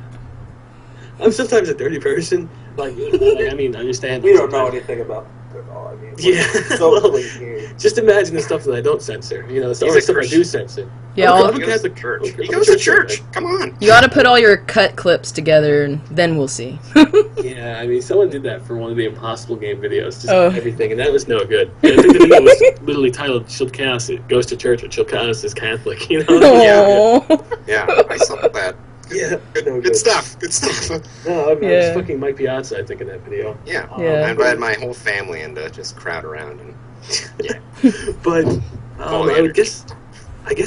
I'm sometimes a dirty person. Like I mean, understand. We don't know anything about it at all. I mean, Yeah. so Well, clean here. just imagine the stuff that I don't censor. You know, the stuff He's a I do Christian. censor. Yeah, I'm all, a Catholic church. okay, He I'm a goes to church. church. Come on. you ought to put all your cut clips together, and then we'll see. Yeah, I mean, someone did that for one of the Impossible Game videos, just Oh. everything, and that was no good. And I think the video was literally titled "ChilledChaos." It goes to church, but ChilledChaos is Catholic. You know? Aww. Yeah, I saw that. Yeah, no Good stuff. Good stuff. No, I mean, Yeah. it was fucking Mike Piazza, I think, in that video. Yeah. Yeah. I invited my whole family in to just crowd around and. Yeah, but All I energy. guess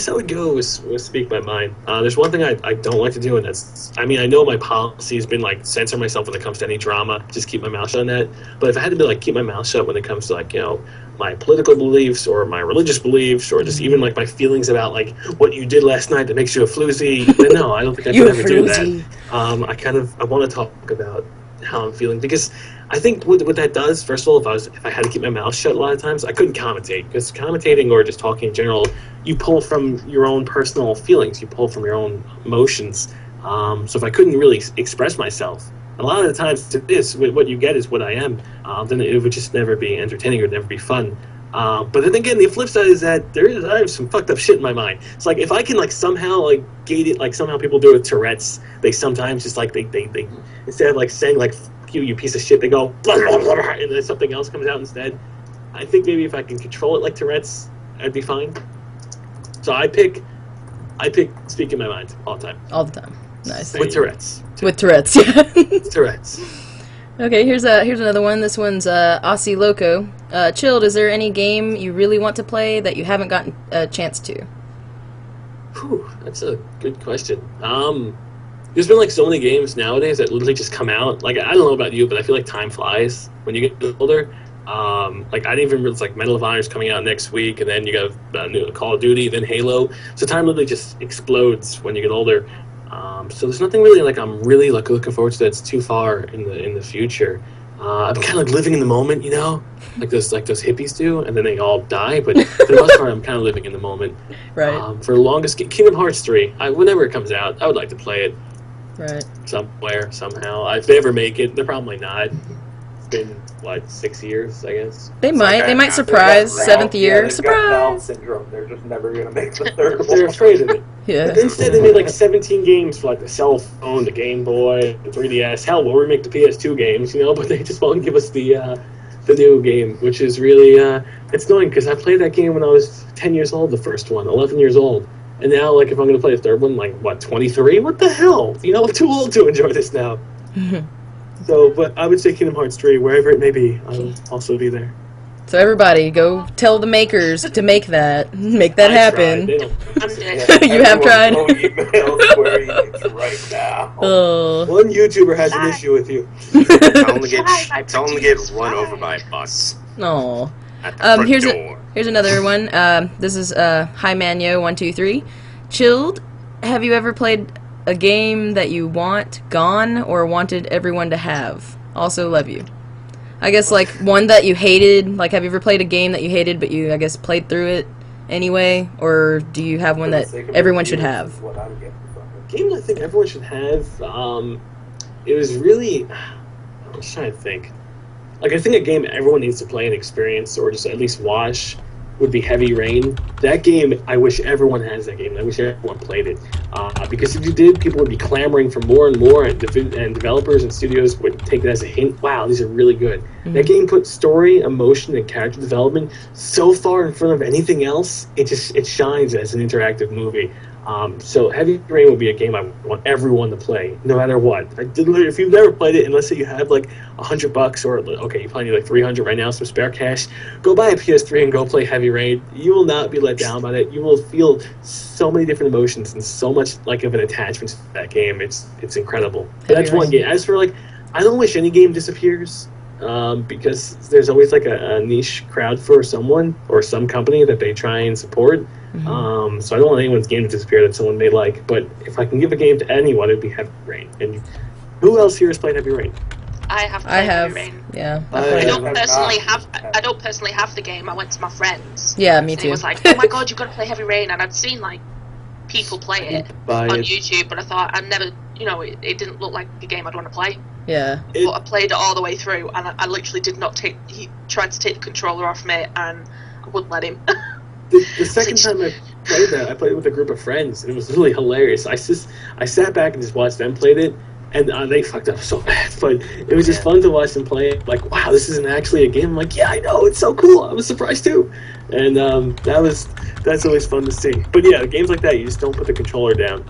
I would go with speak my mind. There's one thing I don't like to do, and that's, I mean, I know my policy has been like censor myself when it comes to any drama, just keep my mouth shut on that. But if I had to be like keep my mouth shut when it comes to like, you know, my political beliefs or my religious beliefs or just even like my feelings about like what you did last night that makes you a floozy, then no, I don't think I You could a ever do floozy. that. I want to talk about how I'm feeling because I think what that does, first of all, if I had to keep my mouth shut a lot of times, I couldn't commentate because commentating or just talking in general, you pull from your own personal feelings, you pull from your own emotions. So if I couldn't really express myself, a lot of the times what you get is what I am, then it would just never be entertaining, it would never be fun. But then again, the flip side is that I have some fucked up shit in my mind. It's like if I can like somehow like gate it, like somehow people do it with Tourette's, they sometimes just like they instead of like saying like you piece of shit, they go blah, blah, blah, blah, and then something else comes out instead. I think maybe if I can control it like Tourette's, I'd be fine. So I pick speaking my mind all the time. All the time. Nice. With Tourette's. With Tourette's, yeah. Tourette's. Okay, here's another one. This one's Aussie Loco. Chilled, is there any game you really want to play that you haven't gotten a chance to? Whew, that's a good question. There's been like so many games nowadays that literally just come out. Like I don't know about you, but I feel like time flies when you get older. Like I didn't even realize like Medal of Honor is coming out next week, and then you got new Call of Duty, then Halo. So time literally just explodes when you get older. So there's nothing really like I'm really like looking forward to that's too far in the future. I'm kind of like living in the moment, you know, like those hippies do, and then they all die. But for the most part, I'm kind of living in the moment. Right. For the longest, Kingdom Hearts 3. Whenever it comes out, I would like to play it. Right. Somewhere, somehow. If they ever make it, they're probably not. It's been, what, 6 years, I guess? They might. They might They've surprise. got 7th year. they've got Down Surprise. syndrome. They're just never gonna make the third They're one. afraid of it. Yeah. But instead, they made like 17 games for like the cell phone, the Game Boy, the 3DS. Hell, we'll remake the PS2 games, you know, but they just won't give us the new game, which is really, it's annoying because I played that game when I was 10 years old, the first one, 11 years old. And now, like, if I'm going to play the third one, like, what, 23? What the hell? You know, I'm too old to enjoy this now. So, but I would say Kingdom Hearts 3, wherever it may be, I'll also be there. So everybody, go tell the makers to make that. Make that I tried. happen. They don't- I'm dead. You have tried? Everyone go email Square Enix right now. Oh. One YouTuber has an issue with you. Tell them to get run over by a bus Aw. at the front Here's door. here's another one. This is Hi Manyo123. Chilled, have you ever played a game that you want gone or wanted everyone to have? Also love you. I guess like one that you hated. Like, have you ever played a game that you hated but you, I guess, played through it anyway? Or do you have one that everyone should have? What I'm getting from it. Game I think everyone should have. It was really. I'm just trying to think. Like, I think a game everyone needs to play and experience, or just at least watch, would be Heavy Rain. That game, I wish everyone has that game. I wish everyone played it. Because if you did, people would be clamoring for more and more, and developers and studios would take it as a hint. Wow, these are really good. Mm-hmm. That game put story, emotion, and character development so far in front of anything else. It shines as an interactive movie. So Heavy Rain would be a game I want everyone to play, no matter what. If you've never played it, and let's say you have like $100 or okay, you probably need like $300 right now, some spare cash, go buy a PS3 and go play Heavy Rain. You will not be let down by it. You will feel so many different emotions and so much like of an attachment to that game. It's incredible. But that's one game. As for like, I don't wish any game disappears. because there's always like a niche crowd for someone or some company that they try and support. So I don't want anyone's game to disappear that someone may like. But if I can give a game to anyone, it'd be Heavy Rain. And who else here has played Heavy Rain? I have played Heavy Rain. Yeah. I don't personally have the game. I went to my friends. Yeah, me And too. it was like, oh my god, you've got to play Heavy Rain, and I'd seen like people play it on YouTube, but I thought I'd never, it didn't look like a game I'd want to play. Yeah. But I played it all the way through, and I literally did not take. He tried to take the controller off me, and I wouldn't let him. The second time I played that, I played it with a group of friends, and it was really hilarious. I sat back and just watched them play it, and they fucked up so bad. But it was just fun to watch them play it. Like, wow, this isn't actually a game. I'm like, yeah, I know, it's so cool. I was surprised too, and that's always fun to see. But yeah, games like that, you just don't put the controller down.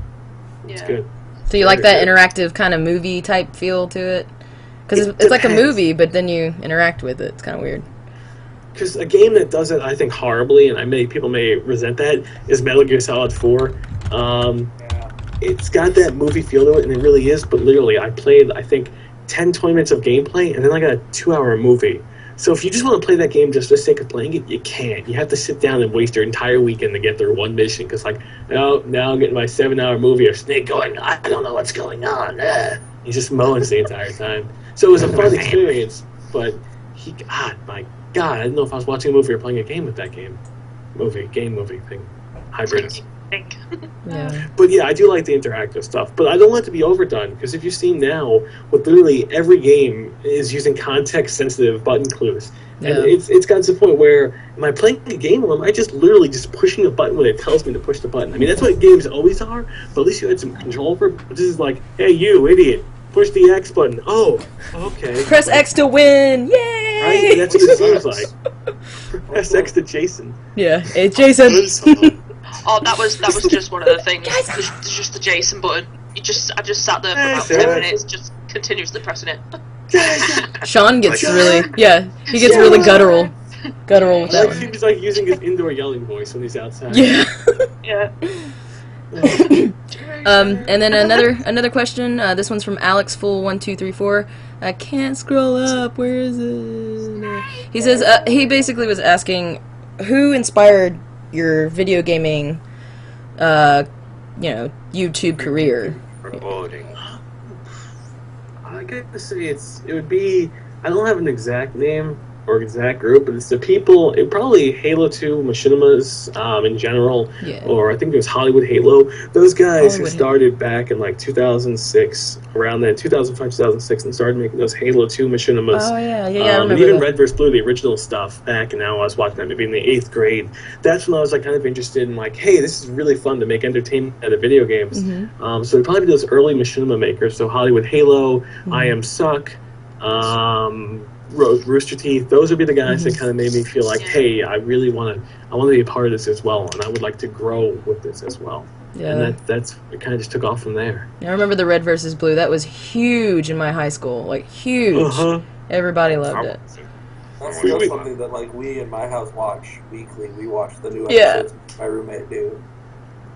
It's good. So you like that interactive kind of movie type feel to it? Because it's like a movie, but then you interact with it. It's kind of weird. Because a game that does it, I think, horribly, and people may resent that, is Metal Gear Solid 4. It's got that movie feel to it, and it really is, but literally, I played, I think, 10, 20 minutes of gameplay, and then I got a 2-hour movie. So if you just want to play that game just for the sake of playing it, you can't. You have to sit down and waste your entire weekend to get through one mission, because, like, now I'm getting my 7-hour movie of Snake going, I don't know what's going on. He just moans the entire time. So it was a fun experience, but my God, I didn't know if I was watching a movie or playing a game with that game. Movie thing. Hybrid. Yeah. But yeah, I do like the interactive stuff. But I don't want it to be overdone, because if you see now, with literally every game is using context-sensitive button clues. And it's gotten to the point where, am I playing a game, or am I just literally just pushing a button when it tells me to push the button? I mean, that's what games always are, but at least you had some control over it. But this is like, hey, you idiot, push the X button. Oh, okay. Press X to win! Yay! Right? That's what it seems like. Press X to Jason. Yeah. Hey, Jason! Oh, that was just one of the things. There's just the Jason button. I just sat there for about 10 minutes, just continuously pressing it. Sean gets really, he gets really guttural with that one. He's like using his indoor yelling voice when he's outside. Yeah. Yeah. And then another question. This one's from Alex Full 1234. I can't scroll up. Where is it? He says he basically was asking who inspired your video gaming, YouTube career. Recording. I gotta say it would be. I don't have an exact name or exact group, but it's the people. It probably Halo 2 machinimas in general, or I think it was Hollywood Halo. Those guys who started back in like 2006, around then, 2005, 2006, and started making those Halo 2 machinimas. Oh yeah, I remember and even that. Red vs. Blue, the original stuff back, and now I was watching that maybe in the 8th grade. That's when I was like kind of interested in like, hey, this is really fun to make entertainment out of video games. So it'd probably be those early machinima makers. So Hollywood Halo, I Am Suck. Rooster Teeth, those would be the guys that kind of made me feel like, hey, I really want to be a part of this as well, and I would like to grow with this as well. Yeah, and that's it. Kind of just took off from there. I remember the Red vs. Blue. That was huge in my high school, like huge. Everybody loved it. That's still something that like we in my house watch weekly. We watch the new episodes. My roommate do.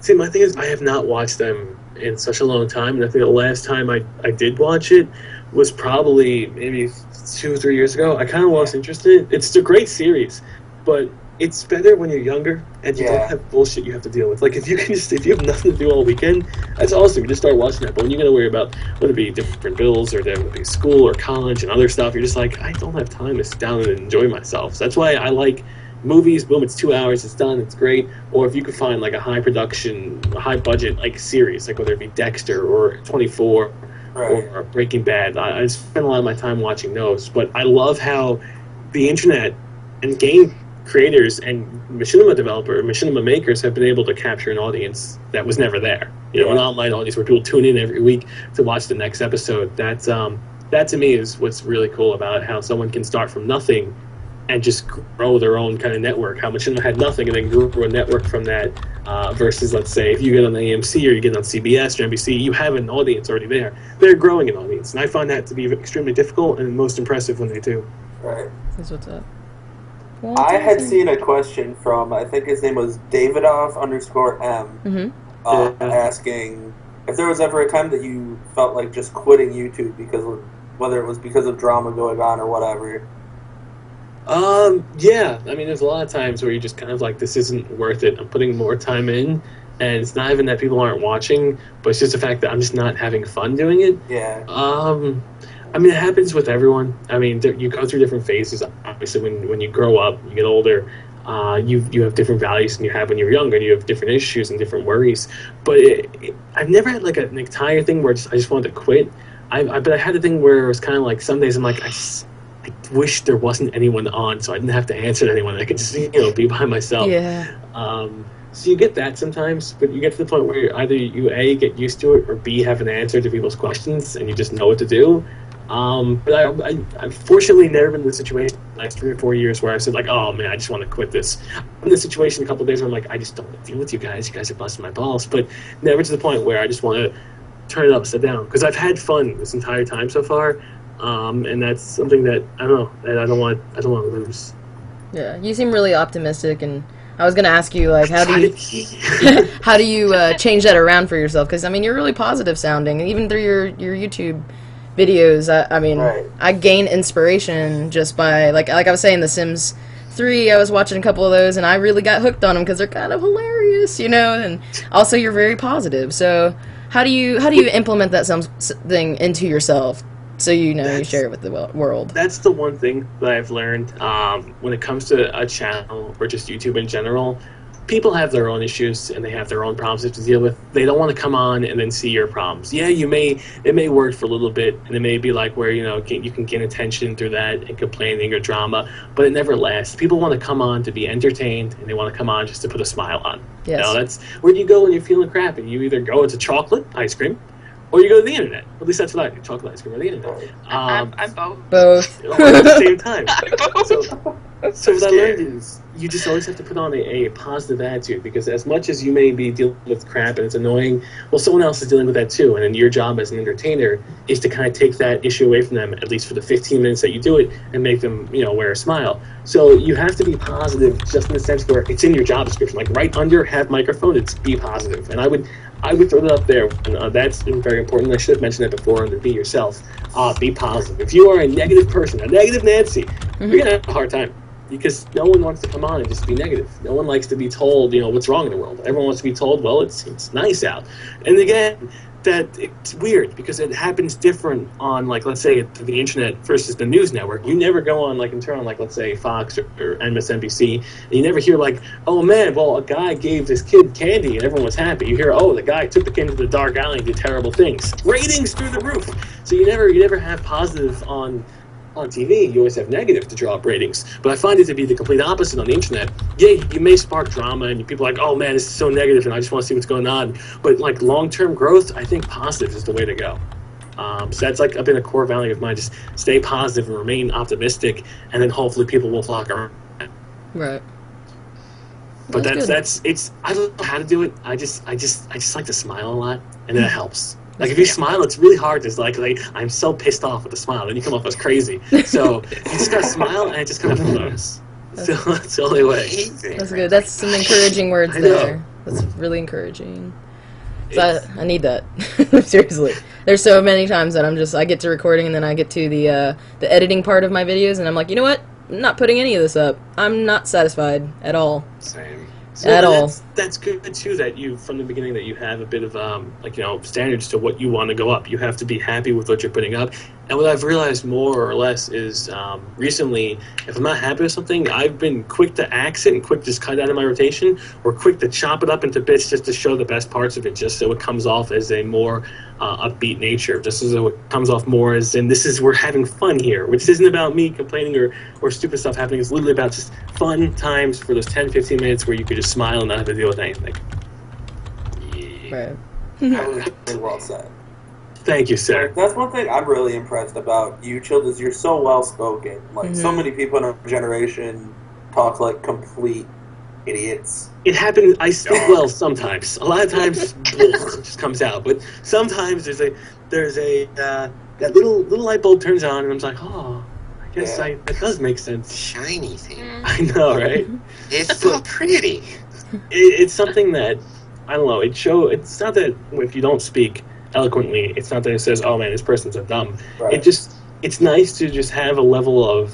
See, my thing is, I have not watched them in such a long time, and I think the last time I did watch it was probably maybe 2 or 3 years ago. I kind of lost interest in it. It's a great series, but it's better when you're younger and you don't have bullshit you have to deal with. Like if you have nothing to do all weekend, that's awesome. You just start watching that. But when you're gonna worry about whether it be different bills or there would be school or college and other stuff, you're just like, I don't have time to sit down and enjoy myself. So that's why I like movies. Boom, it's 2 hours, it's done, it's great. Or if you could find like a high production, high budget like series, like whether it be Dexter or 24. Or Breaking Bad. I spend a lot of my time watching those, but I love how the internet and game creators and machinima makers have been able to capture an audience that was never there. An online audience where people tune in every week to watch the next episode. That to me is what's really cool about how someone can start from nothing and just grow their own kind of network. How Machinima had nothing and then grew a network from that. Versus, let's say, if you get on AMC or you get on CBS or NBC, you have an audience already there. They're growing an audience, and I find that to be extremely difficult and most impressive when they do. Right. That's what's up. I had seen a question from, I think his name was Davidoff_M, asking if there was ever a time that you felt like just quitting YouTube because of whether it was because of drama going on or whatever. Yeah. I mean, there's a lot of times where you just kind of like, this isn't worth it. I'm putting more time in, and it's not even that people aren't watching, but it's just the fact that I'm just not having fun doing it. Yeah. I mean, it happens with everyone. I mean, you go through different phases. Obviously, when you grow up, you get older, you have different values than you have when you're younger, and you have different issues and different worries. But I've never had like an entire thing where I just wanted to quit. But I had a thing where it was kind of like some days I'm like, I wish there wasn't anyone on, so I didn't have to answer to anyone. I could just be by myself. Yeah. So you get that sometimes, but you get to the point where either you A, get used to it, or B, have an answer to people's questions and you just know what to do. But I've fortunately never been in the situation in the last 3 or 4 years where I said like, oh man, I just want to quit this. I'm in the situation a couple of days where I'm like, I just don't want to deal with you guys. You guys are busting my balls. But never to the point where I just want to turn it upside down, because I've had fun this entire time so far. And that's something that I don't know, that I don't want to lose. Yeah, you seem really optimistic, and I was gonna ask you like, how do you change that around for yourself? Because I mean, you're really positive sounding, and even through your YouTube videos, I mean, Right. I gain inspiration just by like I was saying, The Sims 3. I was watching a couple of those, and I really got hooked on them because they're kind of hilarious, and also you're very positive. So how do you implement that something into yourself? So you share it with the world. That's the one thing that I've learned when it comes to a channel or just YouTube in general. People have their own issues and they have their own problems to deal with. They don't want to come on and then see your problems. Yeah, it may work for a little bit, and it may be like where you can gain attention through that and complaining or drama, but it never lasts. People want to come on to be entertained, and they want to come on just to put a smile on. Yes. That's where you go when you're feeling crappy. You either go to chocolate ice cream, or you go to the internet. At least that's what I do. Chocolate ice cream or the internet. I'm both. Both. At the same time. So what I learned is you just always have to put on a positive attitude, because as much as you may be dealing with crap and it's annoying, well, someone else is dealing with that too. And then your job as an entertainer is to kind of take that issue away from them, at least for the 15 minutes that you do it, and make them, wear a smile. So you have to be positive, just in the sense where it's in your job description. Like right under have microphone, it's be positive. And I would throw that up there, and that's very important. I should have mentioned that before, and be yourself. Be positive. If you are a negative person, a negative Nancy, you're going to have a hard time, because no one wants to come on and just be negative. No one likes to be told, what's wrong in the world. Everyone wants to be told, well, it's nice out. And again, that it's weird, because it happens different on, like, let's say, the internet versus the news network. You never go on, like, and turn on, like, let's say, Fox or MSNBC, and you never hear, like, oh, man, well, a guy gave this kid candy and everyone was happy. You hear, oh, the guy took the kid to the dark alley and did terrible things. Ratings through the roof. So you never have positive on TV. You always have negative to draw up ratings. But I find it to be the complete opposite on the internet. Yeah, you may spark drama, and people are like, oh man, this is so negative, and I just want to see what's going on. But like long-term growth, I think positive is the way to go. So that's like been a core value of mine. Just stay positive and remain optimistic, and then hopefully people will flock around. Right. But that's I don't know how to do it. I just like to smile a lot, and that helps. Like, if you smile, it's really hard to, like, I'm so pissed off with a smile, then you come off as crazy. So, you just gotta smile, and it just kind of flows. So, that's the only way. That's good. That's some encouraging words there. That's really encouraging. So I need that. Seriously. There's so many times that I get to recording, and then I get to the editing part of my videos, and I'm like, you know what? I'm not putting any of this up. I'm not satisfied at all. Same. So at all. That's good too, that you, from the beginning, that you have a bit of standards to what you want to go up. You have to be happy with what you're putting up. And what I've realized more or less is recently, if I'm not happy with something, I've been quick to axe it and quick to just cut it out of my rotation, or quick to chop it up into bits just to show the best parts of it, just so it comes off as a more upbeat nature, just so it comes off more as in, we're having fun here, which isn't about me complaining or stupid stuff happening. It's literally about just fun times for those 10-15 minutes where you could just smile and not have to deal with anything. Right. That was really well said. Thank you, sir. That's one thing I'm really impressed about you, Chilled, is you're so well spoken. Like, so many people in our generation talk like complete idiots. It happens. I speak well sometimes. A lot of times, it just comes out. But sometimes there's a that little light bulb turns on, and I'm like, oh, I guess that does make sense. Shiny thing. I know, right? It's so pretty. It's something that, I don't know. It's not that if you don't speak eloquently, it's not that it says, oh man, this person's a dumb. Right. It just it's nice to just have a level of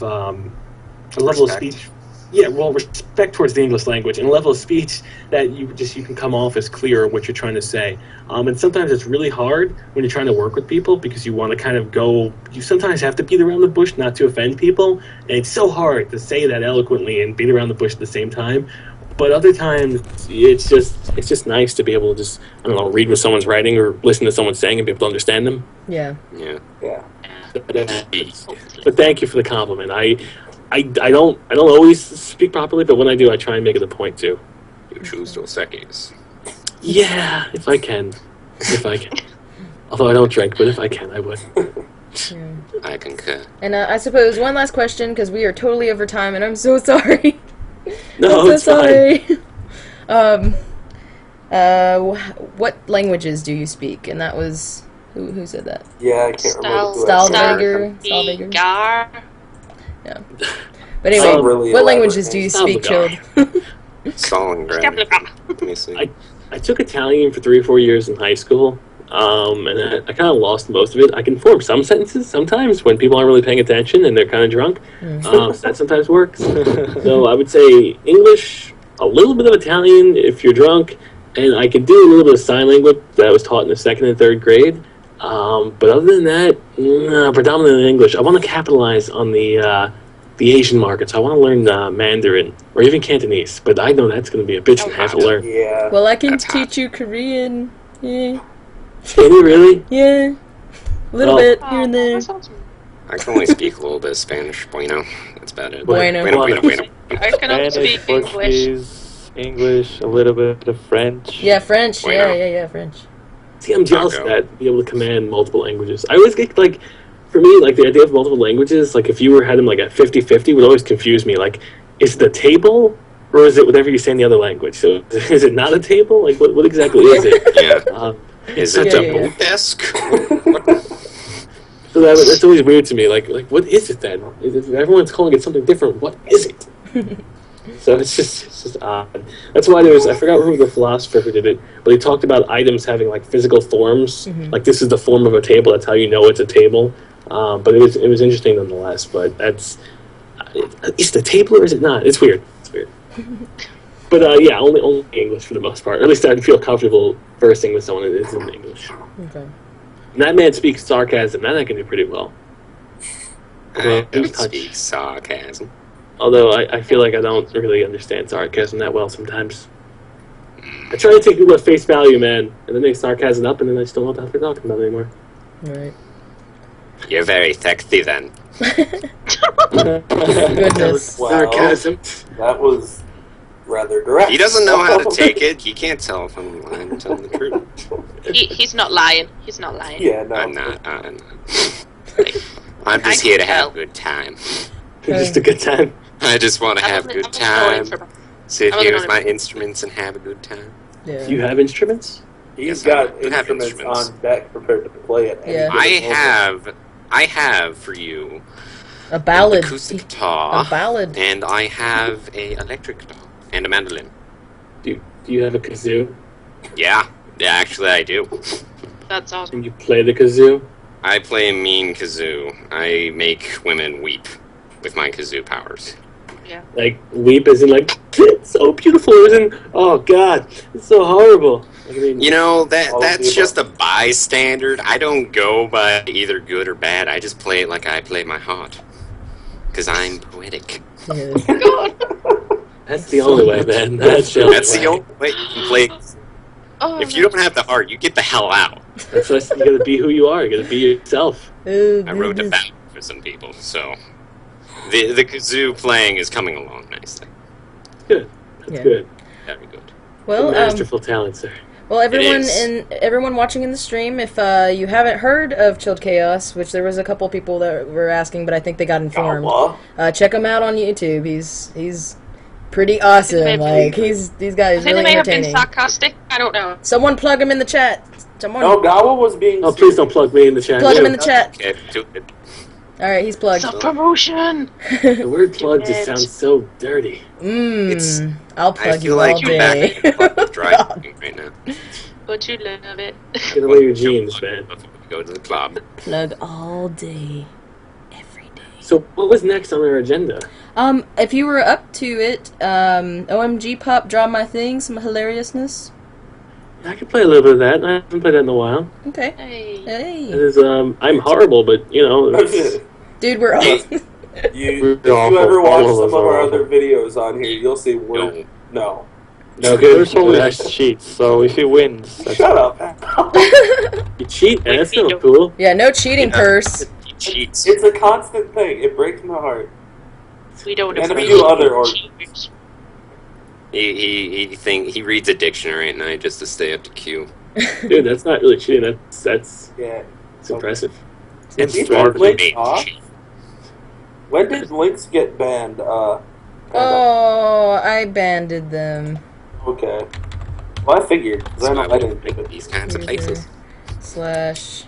speech. Yeah, well, respect towards the English language and a level of speech that you can come off as clear what you're trying to say. And sometimes it's really hard when you're trying to work with people because you want to kind of go. You sometimes have to beat around the bush not to offend people, and it's so hard to say that eloquently and beat around the bush at the same time. But other times, it's just nice to be able to just, I don't know, read what someone's writing or listen to someone saying and be able to understand them. Yeah. Yeah. But thank you for the compliment. I don't always speak properly, but when I do, I try and make it a point to. You choose Dos Equis. Yeah, if I can. Although I don't drink, but if I can, I would. Yeah. I concur. And I suppose one last question, because we are totally over time, and I'm so sorry. No, I'm so it's sorry. What languages do you speak? And that was who said that? Yeah, I can't remember. Stalvager. Gar. Yeah. But anyway, Really what elaborate languages do you names. speak, Chilled? Stalingrad. Let me see. I took Italian for 3 or 4 years in high school, and I kind of lost most of it. I can form some sentences sometimes when people aren't really paying attention and they're kind of drunk. That sometimes works. So I would say English, a little bit of Italian if you're drunk, and I can do a little bit of sign language that I was taught in the 2nd and 3rd grade. But other than that, predominantly English. I want to capitalize on the Asian markets. I want to learn Mandarin or even Cantonese, but I know that's going to be a bitch and a half to learn. Yeah. Well, I can That's hot. teach you Korean. Yeah. Can you really? Yeah. A little Oh. bit here and there. I can only speak a little bit of Spanish. Bueno. That's about it. Bueno. Bueno. I can only Spanish, speak English. Portuguese, English, a little bit of French. Yeah, French. Bueno. Yeah, French. See, I'm jealous of Taco. that, to be able to command multiple languages. I always get, like, for me, like, the idea of multiple languages, like, if you had them, like, at 50-50, would always confuse me. Like, is it a table, or is it whatever you say in the other language? So, is it not a table? Like, what exactly is it? Yeah. Is it Yeah, a yeah. boat desk? So that's always weird to me. Like, what is it then? If everyone's calling it something different, what is it? So it's just odd. That's why I forgot who the philosopher who did it, but he talked about items having like physical forms. Like this is the form of a table. That's how you know it's a table. But it was interesting nonetheless. But is it a table or is it not? It's weird. But yeah, only English for the most part. Or at least I'd feel comfortable conversing with someone that is in English. Okay. And that man speaks sarcasm. That I can do pretty well. I don't speak sarcasm. Although I feel like I don't really understand sarcasm that well sometimes. I try to take people at face value, man, and then they sarcasm up, and then I just don't know what they're talking about anymore. Right. You're very sexy then. Goodness. Wow. Sarcasm. That was rather direct. He doesn't know how to take it. He can't tell if I'm lying or telling the truth. He's not lying. He's not lying. Yeah, no. I'm not. I'm just here to have a good time. Just a good time. I just want to have a good time. Sit here with my instruments and have a good time. Yeah. Do you have instruments? He's Yes, got I have instruments instruments. on deck prepared to play it. Yeah. I have for you A ballad. an acoustic guitar, A ballad. and I have a electric guitar and a mandolin. Do you have a kazoo? Yeah, actually I do. That's awesome. And you play the kazoo? I play a mean kazoo. I make women weep with my kazoo powers. Like, weep as in, like, it's so beautiful, as in, oh god, it's so horrible. Like, I mean, You know, All of the that's just a bystander. I don't go by either good or bad. I just play it like I play my heart. Because I'm poetic. Yeah. that's the only way, man. That's the only That's way. the only way you can play. Oh, If you don't have the heart, you get the hell out. That's why I said you gotta be who you are. You gotta be yourself. Ooh, I wrote a goodness. ballad for some people, so the kazoo playing is coming along nicely. Good. That's Yeah. good. Very good. Well, Masterful talent, sir. well, everyone is. everyone watching in the stream, if you haven't heard of Chilled Chaos, which there was a couple people that were asking, but I think they got informed. Check him out on YouTube. He's pretty awesome. Maybe. Like these guys I think really they may have been entertaining. sarcastic. I don't know. Someone plug him in the chat. Someone No, Gawa was being. Oh, please don't plug me in the chat. plug him Yeah. in the chat. Okay, do it. All right, he's plugged. Self-promotion! The word plug just sounds so dirty. It's- I'll I plug feel you like all you're back day. in the fucking driving right now. But you love it. Get away your jeans, man. Before we go to the club. Plug all day. So what was next on our agenda? If you were up to it, OMG Pop, Draw My Thing, some hilariousness. I can play a little bit of that. I haven't played that in a while. Okay. Hey. It Hey. is, I'm horrible, but you know. It's, Dude, we're all... If you ever watch some of our other videos on here, you'll see we're... No. no, There's always cheats, so if he wins, that's Shut up. You cheat, and that's not cool. Yeah, no cheating, purse. He cheats. It's a constant thing. It breaks my heart. We don't And a appreciate few other cheaters. He reads a dictionary at night just to stay up to Q. Dude, that's not really cheating. That's Yeah. impressive. It's These far are from Links being off? cheat. When did links get banned? Oh, I banded them. Okay. Well, I figured. 'Cause I That's know why I we didn't don't do make it. these kinds of User places. slash...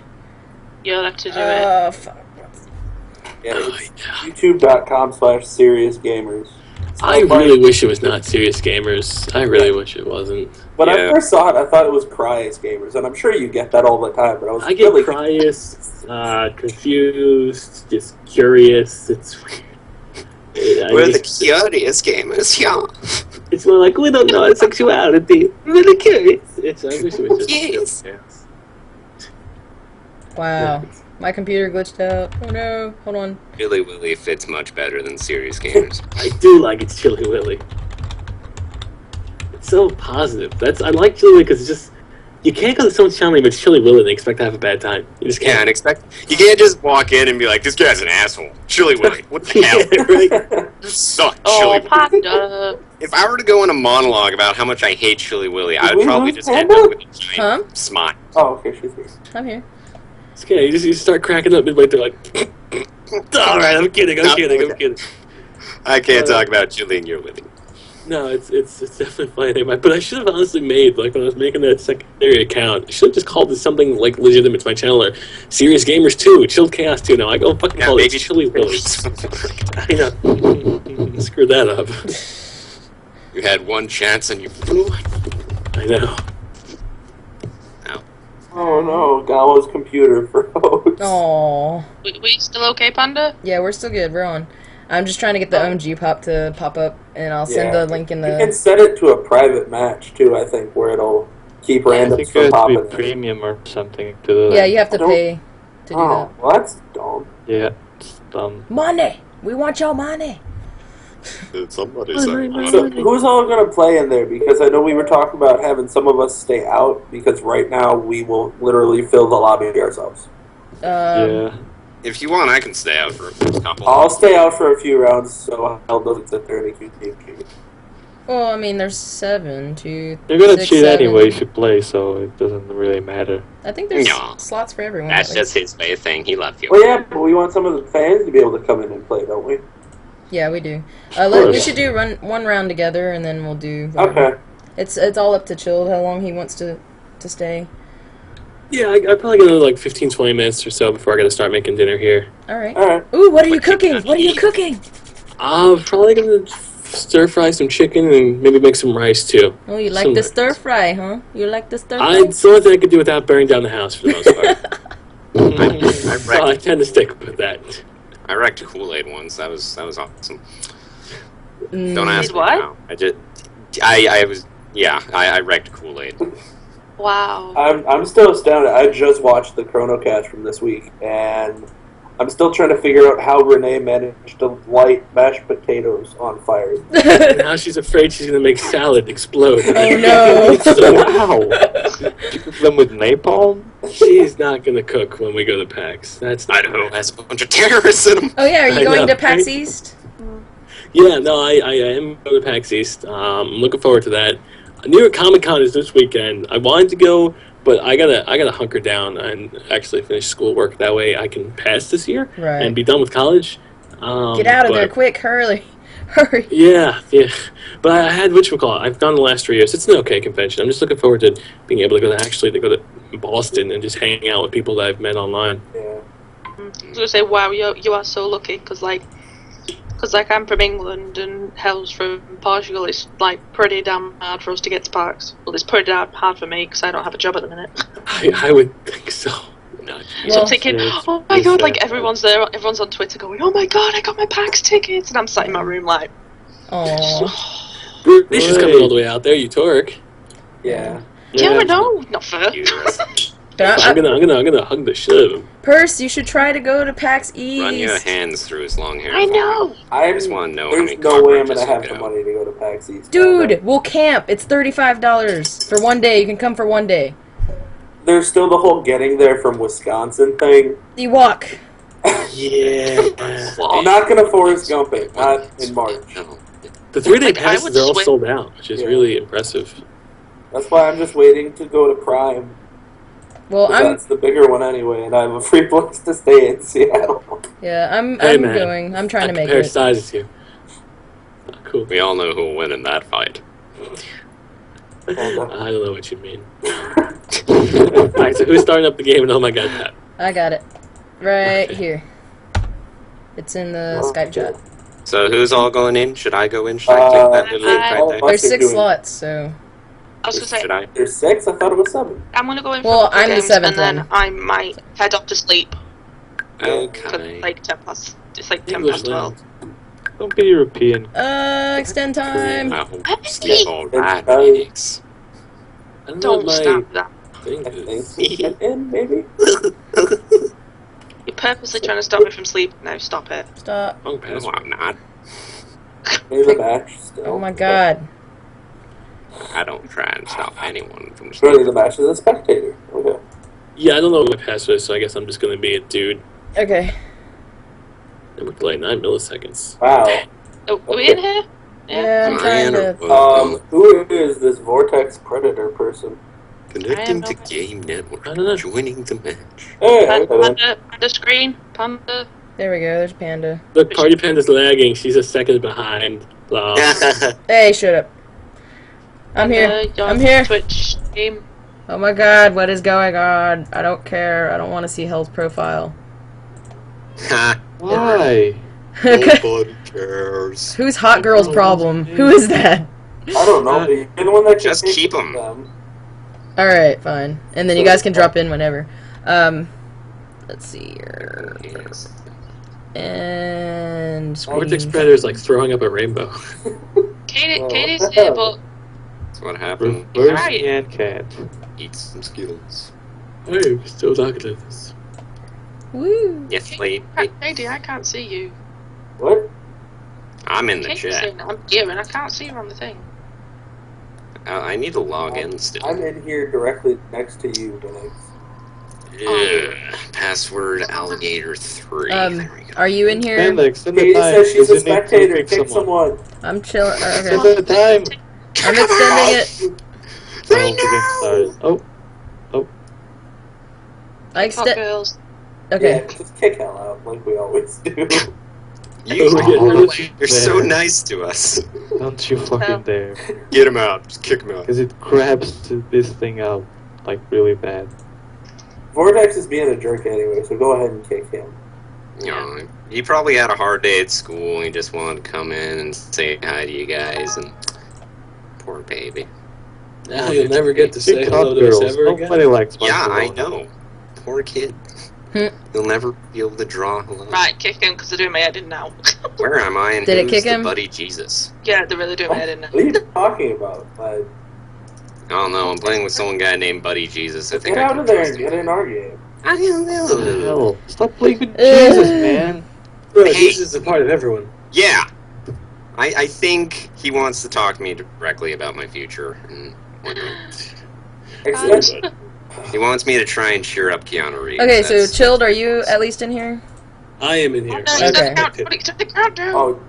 You'll have to do it. fuck. Yeah, Oh, it's yeah. youtube.com/seriousgamers. I really wish it was not Serious Gamers. I really wish it wasn't. When I Yeah. first saw it, I thought it was Cryas Gamers, and I'm sure you get that all the time, but I was I get really curious, confused, just curious. It's weird. We're the curious gamers, yeah. It's more like, we don't know our sexuality. We're really curious. I wish it was just Yes. chaos. Wow. My computer glitched out. Oh no. Hold on. Chili Willy fits much better than serious gamers. I do like it's Chili Willy. It's so positive. I like Chili Willy because it's just, you can't go to someone's channel name, it's Chili Willy, and they expect to have a bad time. You just Yeah, can't. and you can't just walk in and be like, this guy's an asshole. Chili Willy, what the hell? Yeah, right? You suck, Oh, Chili Willy. Panda. If I were to go in a monologue about how much I hate Chili Willy, I Did would we probably lose just end Panda? up with a giant Huh? smile. Oh, okay, she's here. I'm here. It's okay. You start cracking up midway through, like, alright, I'm kidding. I can't talk about Chili and your Willy. No, it's definitely funny. But I should have honestly made, like, when I was making that secondary account, I should have just called it something, like, legitimate to my channel, or Serious Gamers 2, ChilledChaos 2. No, I go fucking Yeah, call it maybe Chili Willy. I know. Screw that up. You had one chance and you blew it. I know. Oh no, Gallo's computer froze. Aww. We still okay, Panda? Yeah, we're still good. We're on. I'm just trying to get the OMG Pop to pop up, and I'll send Yeah. the link in You can the... set it to a private match too, I think, where it'll keep I randoms think from you have to popping be in. premium or something to do that. Yeah, you have to I don't- pay to do Oh, well, that's dumb. Yeah, it's dumb. that. Money! We want your money! Somebody's So, who's all going to play in there? Because I know we were talking about having some of us stay out, because right now we will literally fill the lobby ourselves. Yeah. If you want, I can stay out for a couple. I'll stay out for a few rounds so Hell doesn't sit there and accuse me of cheating. Well, I mean, there's 7, 2, You're gonna 6, cheat 7. anyway if you play, so it doesn't really matter. I think there's No. slots for everyone. That's at least. just his way thing. He loved you. Well, yeah, but we want some of the fans to be able to come in and play, don't we? Yeah, we do. We course. should do one round together, and then we'll do... Okay. It's all up to Chilled how long he wants to stay. Yeah, I probably got another, like, 15, 20 minutes or so before I gotta start making dinner here. Alright. Alright. Ooh, what are you What you cooking? gonna What are you eat? cooking? I'm probably gonna stir-fry some chicken and maybe make some rice, too. Oh, you like Some the rice. stir fry, huh? You like the stir fry? It's the only thing I could do without burning down the house, for the most part. I So I tend to stick with that. I wrecked Kool-Aid once. That was awesome. Mm. Don't ask Did me what? how. I wrecked Kool-Aid. Wow. I'm still astounded. I just watched the Chrono Cast from this week, and I'm still trying to figure out how Renee managed to light mashed potatoes on fire. And now she's afraid she's gonna make salad explode. Oh, no. Wow! You cook them with napalm? She's not gonna cook when we go to PAX. That's not Idaho has a bunch of terrorists in them. Oh, yeah, are I you going know, to PAX right? East? Yeah, no, I am going to PAX East. I'm looking forward to that. New York Comic Con is this weekend. I wanted to go, but I gotta hunker down and actually finish schoolwork. That way I can pass this year Right. and be done with college. Get out of there, but- quick, hurry. Hurry. Yeah. But I had whatchamacallit. I've gone the last 3 years. It's an okay convention. I'm just looking forward to being able to go to Boston and just hang out with people that I've met online. Yeah. I was gonna say, wow, you are so lucky, because I'm from England and Hell's from Portugal. It's like pretty damn hard for us to get to parks. Well, it's pretty damn hard for me because I don't have a job at the minute. I would think so. Not So I'm Well- thinking, Yes, oh my yes, god, like yes. everyone's there, everyone's on Twitter going, oh my god, I got my PAX tickets, and I'm sat in my room like, Aww. Bruce is coming all the way out there. You torque. Yeah. yeah, I know, not fair. But I'm gonna hug the shit out of him. Purse, you should try to go to PAX East. Run your hands through his long hair. I know. I just want to know how There's many no way I'm cockroaches gonna have you the get money to go to PAX East. Dude, we'll camp. It's $35 for one day. You can come for one day. There's still the whole getting there from Wisconsin thing. You walk. Yeah. I'm not gonna Forrest Gump it, not in March. No. The 3-day Like, I passes would are all swim- sold out, which is Yeah. really impressive. That's why I'm just waiting to go to Prime. Well, 'Cause I'm that's the bigger one anyway, and I have a free place to stay in Seattle. I'm Hey, man. going. I'm trying to make compare it. sizes here. Oh, cool. We all know who will win in that fight. I don't know what you mean. Alright, so who's starting up the game? And oh my god, Pat. I got it. Right here. It's in the Skype chat. So who's all going in? Should I go in? Should I take that little link all right of there? There's You're 6 doing- slots, so I was gonna say, Should I? There's 6? I thought it was 7. I'm gonna go in for Well, a couple I'm the games, seventh and then one. I might head off to sleep. For Okay. like 10 past. It's like 10 English past 12. Don't be European. extend time. I hope you sleep all right, It's, Phoenix. I don't know Don't what stop my that. thing I think is. we get in, maybe? You're purposely trying to stop me from sleep. No, stop it. Stop. Wrong No, password. I'm not. Maybe the match still. Oh my god. I don't try and stop anyone from Running sleeping. the match as a spectator. Okay. Yeah, I don't know what my password is, so I guess I'm just gonna be a dude. Okay. And we're playing 9 milliseconds. Wow. Oh, are we in here? Yeah, I'm Am I trying in or to. what? Who is this Vortex Predator person? Connecting I to am not- Game Network. I don't know. Joining the match. Hey, I got in. Panda screen. Panda. There we go. There's Panda. Look, Party Panda's lagging. She's a second behind. Blah. Hey, shut up. I'm here. Your I'm here. Twitch stream. Oh my god, what is going on? I don't care. I don't want to see Hell's profile. Ha! Why? Nobody cares. Who's hot girl's problem? Who is that? I don't know, but you're the one that can Just take keep 'em. them. Alright, fine. And then you guys can drop in whenever. Let's see here. Yes. And Vortex screen. Predator's like throwing up a rainbow. Katie's here, but That's what happened. Where's Right. the ant cat? Eat some Skittles. Hey, we're still talking to this. Woo. Yes, lady. Katie, I can't see you. What? I'm in the Katie's chat. saying I'm here and I can't see her on the thing. I need to log in still. I'm in here directly next to you, Linux. Ugh. Password alligator 3. There we go. Are you in here? Panda, extend the Katie time. says she's a because you need to spectator. pick Kick someone. someone. I'm chilling. Okay. Extend the time. I'm extending it. Oh, the game started. Oh, I Hot extend. girls. Okay. Yeah, just kick hell out like we always do. You, Oh, you're so there. nice to us. don't you fucking dare. Get him out. Just kick him out. Because it grabs this thing out, like, really bad. Vortex is being a jerk anyway, so go ahead and kick him. You know, he probably had a hard day at school. He just wanted to come in and say hi to you guys. And poor baby. Now you'll never get to say Pick hello hot to us girls. ever again. Nobody likes my Yeah, I girl. know. Poor kid. Hmm. He'll never be able to draw hello. Right, kick him because they're doing my head in now. Where am I? And Did it who's kick the him? buddy Jesus? Yeah, they're really doing my head in now. What are you talking about? I don't know. I'm playing with some guy named Buddy Jesus. I think Get I out can of there trust and him. get in our game. I don't What the know. hell? Stop playing with Jesus, man. Bro, Hey. Jesus is a part of everyone. Yeah. I think he wants to talk to me directly about my future. And whatnot. Except, He wants me to try and cheer up Keanu Reeves. Okay, so That's- Chilled, are you at least in here? I am in here. No, Okay. it doesn't count. Put the countdown. oh,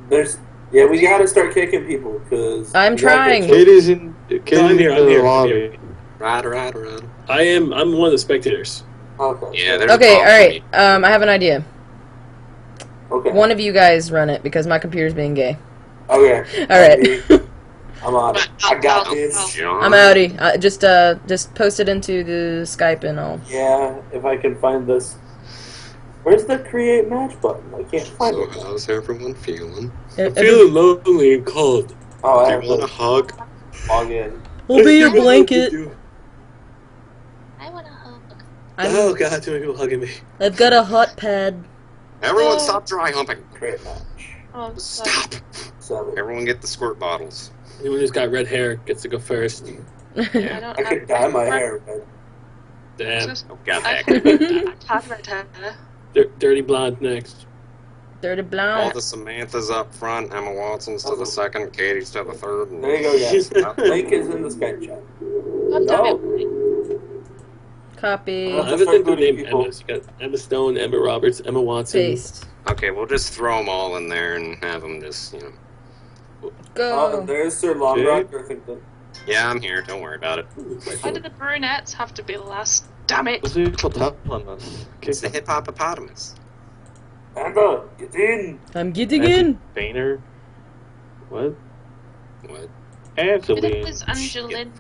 yeah, we gotta start kicking people because I'm trying. Katie's in I'm Katie's here, in I'm the here, I'm lobby. Right. I'm one of the spectators. Okay. Yeah, there's Okay, a bomb alright. for me. I have an idea. Okay. One of you guys run it because my computer's being gay. Okay. Alright. I'm on it. I got this. John. I'm outie. Just post it into the Skype and I'll. Yeah, if I can find this. Where's the create match button? I can't find So it. how's everyone feeling? I'm feeling lonely and cold. Oh, I Do have you want a to hug? log in. We'll be your blanket. I want a hug. Oh god, too many people hugging me. I've got a hot pad. Everyone Oh. stop dry humping. Great match. Oh, Stop. 7. Everyone get the squirt bottles. Anyone who's got red hair gets to go first. I Yeah. don't I could dye my hair red. Damn. Oh, God, I heck. have red hair. Dirty blonde next. Dirty All blonde. the Samanthas up front, Emma Watson's to the second, Katie's to the third. And There you go, yes. Link is in the Skype chat. God damn No. it. Copy. Let's I've been start through voting name people. Emmas. You got Emma Stone, Emma Roberts, Emma Watson. Paste. Okay, we'll just throw them all in there and have them just, you know. Oh, Go. and there's Sir Longrock Griffington. Yeah, I'm here. Don't worry about it. Why did the brunettes have to be last? Damn it. What's it called? Hippopotamus. It's the hip hoppopotamus. Amber, get in! I'm getting in. Painter. What? What? It Angeline. was Angeline.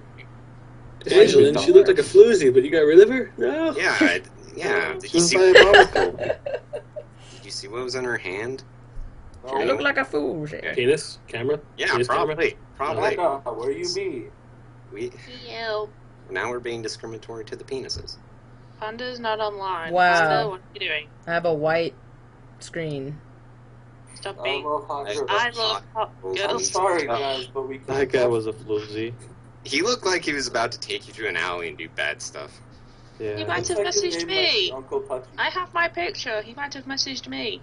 Angeline, she looked like a floozy, but you got rid of her? No. Yeah, yeah. Did She you was see? diabolical. Did you see what was in her hand? I look like a fool. Penis? Camera? Yeah, Penis camera? probably. Amanda, where you be? We Ew. now we're being discriminatory to the penises. Panda's not online. Wow. Panda, what are you doing? I have a white screen. Stop I being. love hot girls. I love hot I'm girls. sorry, guys, but we That guy was a floozy. He looked like he was about to take you to an alley and do bad stuff. He Yeah. might have Looks like his messaged name me. like Uncle Touchy. I have my picture. He might have messaged me.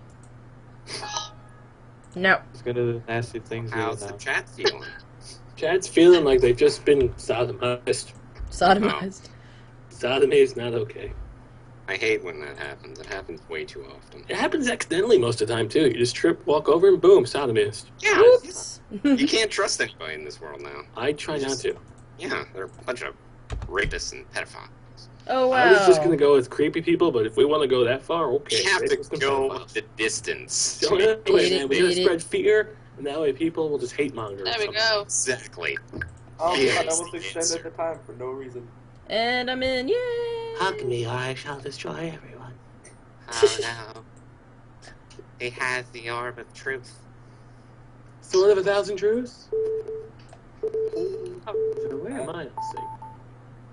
No. He's gonna do nasty things here How's now. the chat feeling? Chad's feeling like they've just been sodomized. Sodomized. Sodomy is not okay. I hate when that happens. It happens way too often. It happens accidentally most of the time, too. You just trip, walk over, and boom, sodomist. Yeah, Oops. you can't trust anybody in this world now. I try not to. Yeah, they're a bunch of rapists and pedophiles. Oh wow. I was just gonna go with creepy people, but if we want to go that far, okay. You have to rapists and go pedophiles. the distance. So anyway, man, we're gonna Beat it. spread fear, and that way people will just hate monger. There we go. Exactly. Oh, Yeah. God, I almost extended the time for no reason. And I'm in. Yay. Hug me, or I shall destroy everyone. Oh no. He has the orb of truth. Sword of 1,000 truths? Ooh. So where am I? Let's see.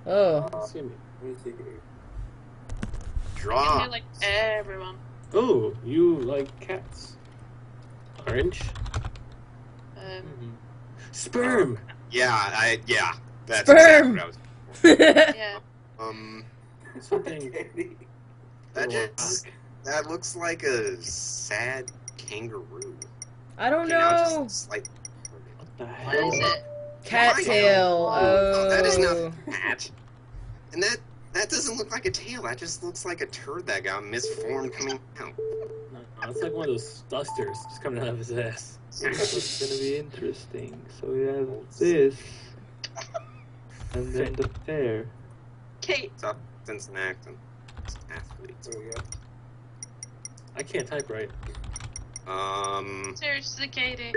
Oh. Let's see me. Let me see here. Draw. Like everyone. Oh, you like cats. Orange. Sperm. Yeah, yeah. That's Sperm. exactly what I was. Yeah. Something. That looks like a sad kangaroo. I don't Okay, now it know. just looks like What the What hell? is it? Cattail. Oh, that is Oh. not a hat. And that doesn't look like a tail. That just looks like a turd that got misformed coming out. No, it's like one of those dusters just coming out of his ass. It's gonna be interesting. So we have this, and then the fair. Kate. Substance and actin. Athletes. There we go. I can't type right. Seriously, Katie.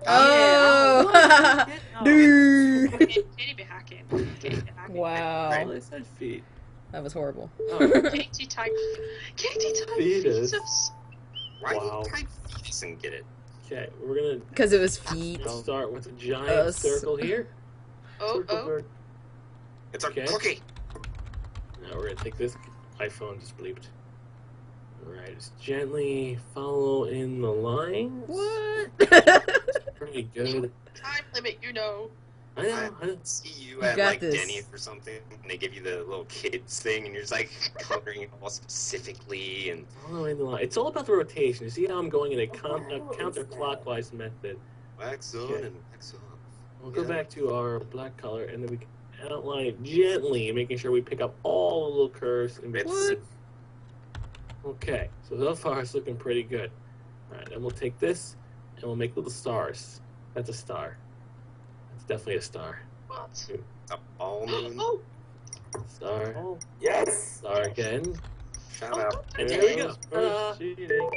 Oh. Dude. Katie be hacking. Katie be hacking. Wow. I said feet. That was horrible. Katie type. Katie type Fetus. fetus. Why Wow. do you type fetus and get it? Okay, we're gonna Because it was feet. start with a giant Us. circle here. Oh, oh. It's a Okay. cookie. Now we're gonna take this iPhone just bleeped. Alright, just gently follow in the lines. What? Pretty good. Time limit, you know. I know. I know. See you You at got like this. Denny's or something, and they give you the little kids thing, and you're just like coloring it all specifically, and Follow in the line. It's all about the rotation. You see how I'm going in a counterclockwise method. wax on Okay. and wax off. We'll go Yeah. back to our black color, and then we can outline it gently, making sure we pick up all the little curves in between. What? Okay, so far it's looking pretty good. Alright, then we'll take this, and we'll make little stars. That's a star. That's definitely a star. What? A ball moon. Oh, Star. Oh, Yes! Star again. Shout out. And there we go. first cheating.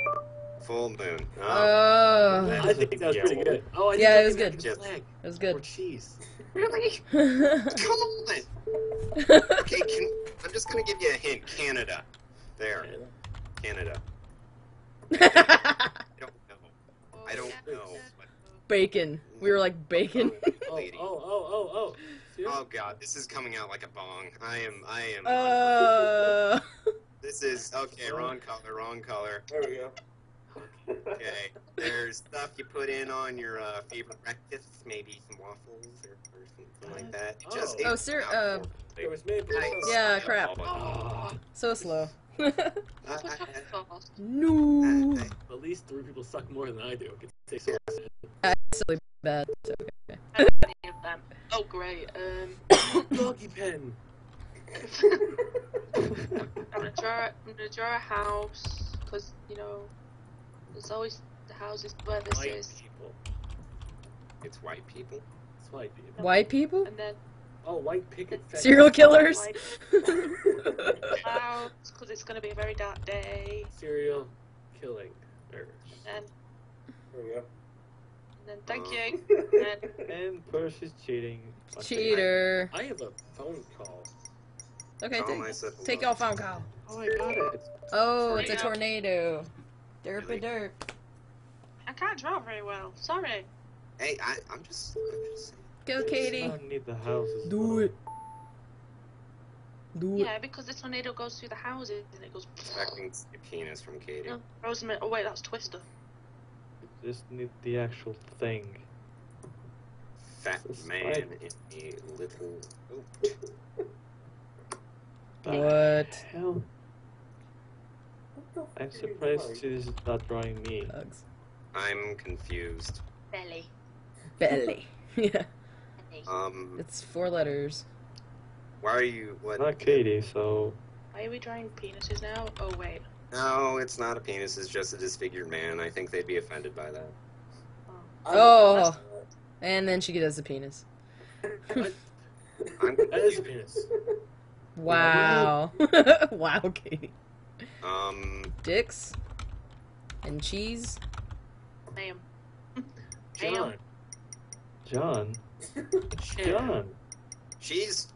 Full moon. Oh. I think that was pretty good. Oh, I think Yeah, I it was can good. make a flag It was Or good. cheese. Really? Come on. Okay, I'm just gonna give you a hint. Canada. There. Canada. I don't know. I don't know. But Bacon. We were like bacon. Oh. Oh god, this is coming out like a bong. I am. This is okay. Wrong color. There we go. Okay, there's stuff you put in on your favorite breakfast, maybe some waffles or something like that. It just Oh, it's sir. out for- It was made by Yeah, crap. Oh, So slow. Fast. No. at least 3 people suck more than I do. It takes so That's really bad. So, okay. Any of them. Oh great. doggy pen. I'm gonna draw a house because you know there's always the houses where this White is, people. It's white people. It's white people. White people? and then Oh, white picket fence. Serial killers? clouds because it's gonna be a very dark day, Serial killing. and There we go. then thank you, and And Percy's cheating. Cheater. I have a phone call. Okay, Oh, I said take hello. your phone call. Oh, I got it. Oh, it's a tornado. Really? Derp. I can't draw very well. Sorry. Hey, I'm just saying. Go, I Katie. don't need the houses. Do it. Do it. Yeah, because the tornado goes through the houses and it goes. Expecting a penis from Katie. No, Rosamund. Oh wait, that's Twister. You just need the actual thing. Fat This is man fine. in a little boat. What? Hell? I'm surprised she's not drawing me. Hugs. I'm confused. Belly. Belly. Yeah. Belly. It's 4 letters. Why are you? What? Not Katie, so Why are we drawing penises now? Oh wait. No, it's not a penis. It's just a disfigured man. I think they'd be offended by that. Oh. And then she does a penis. What? I'm That is a confused. penis. Wow. Wow, Katie. Dicks. And cheese. Name. John. John. Shit. John. She's.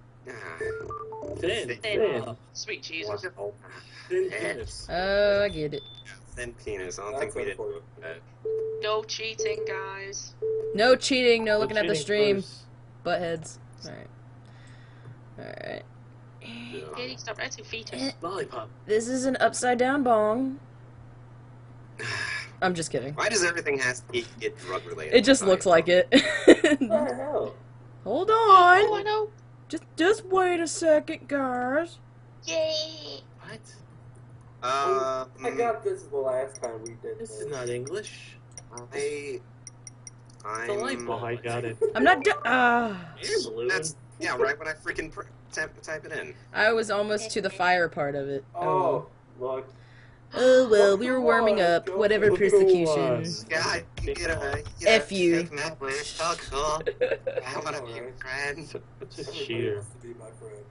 Thin. Thin. Sweet cheese. Wow. Thin penis. Oh, I get it. Thin penis. I don't That's think we did unfortunate. that. No cheating, guys. No cheating, no looking at the Cheating stream. first. Buttheads. Alright. Alright. Katie, stop writing fetus. Lollipop. This is an upside down bong. I'm just kidding. Why does everything has to get drug related? It just looks like it. What the hell? Hold Oh, I on. know. Just wait a second, guys. Yay. What? I got this the last time we did This is not English. I'm. The light Oh, bulb. I got it. I'm not done. Air balloon. That's yeah, right when I freaking type it in. I was almost to the fire part of it. Oh, look. Oh well, we were warming up. Whatever Look at persecution. us. God, you get a F you. Oh, cool. I want to be your friend. Such a Everybody cheater. wants to be my friend.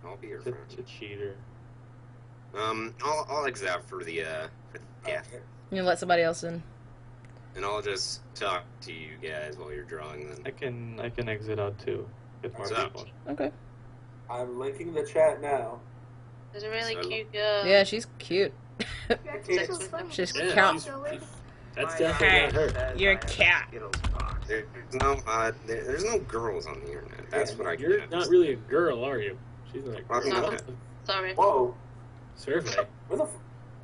I'll be your Such friend. a cheater. I'll exit for the yeah, Okay. You gonna let somebody else in? and I'll just talk to you guys while you're drawing them. I can exit out too. Get more What's up? people. Okay. I'm linking the chat now. There's a really So- cute girl. Yeah, she's cute. Sex with them. She's Yeah, cat. That's definitely not her. You're a cat. There's no girls on the internet. That's what I You're get. not really a girl, are you? She's not a I'm girl. not. Sorry. Whoa. Survey. Where the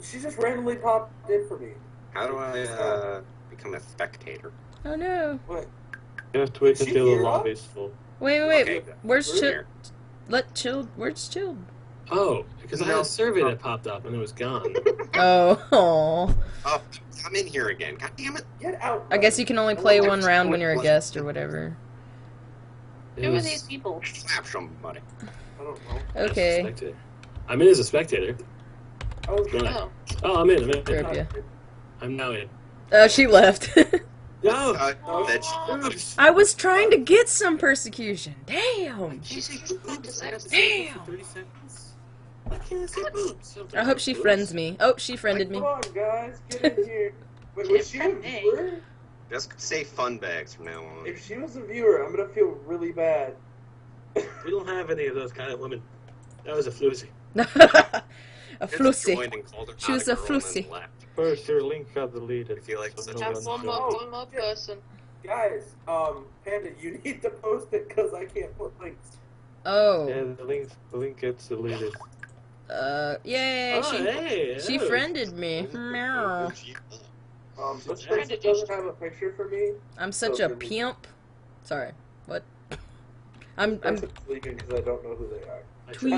she just randomly popped in for me. How do I become a spectator? Oh no. What? You have to wait Is she until the here? lobby is full. Wait. Okay. Where's We're Chill? Here. Let Chill. Where's Chill? Oh, because I had a survey that popped up and it was gone. Oh. Aw. Oh, I'm in here again. God damn it! Get out. I guess you can only play one round when you're a guest or whatever. It Who are was- these people? Slap somebody. I don't know. as a Okay. spectator. I'm in as a spectator. I was Go ahead. Oh. Oh, I'm in. Derp, yeah. I'm now in. Oh, she left. No! That's I was trying to get some persecution. Damn. She's a Damn. 30 seconds? I can't say boobs. I hope she friends me. Oh, she friended me. Come on, guys, get in here. Wait, was she a viewer? just say fun bags from now on. If she was a viewer, I'm gonna feel really bad. We don't have any of those kind of women. That was a floozy. A Just flossy. joined and called her She not was a girl and then flossy. left. First, your link got deleted. I feel like so such no a- one One can- more person. Guys, Panda, you need to post it because I can't put links. Oh. Yeah, the link gets deleted. Yay! Hey, She friended me. Meow. This person doesn't have a picture for me. I'm such a pimp. Sorry. What? I'm sleeping because I don't know who they are.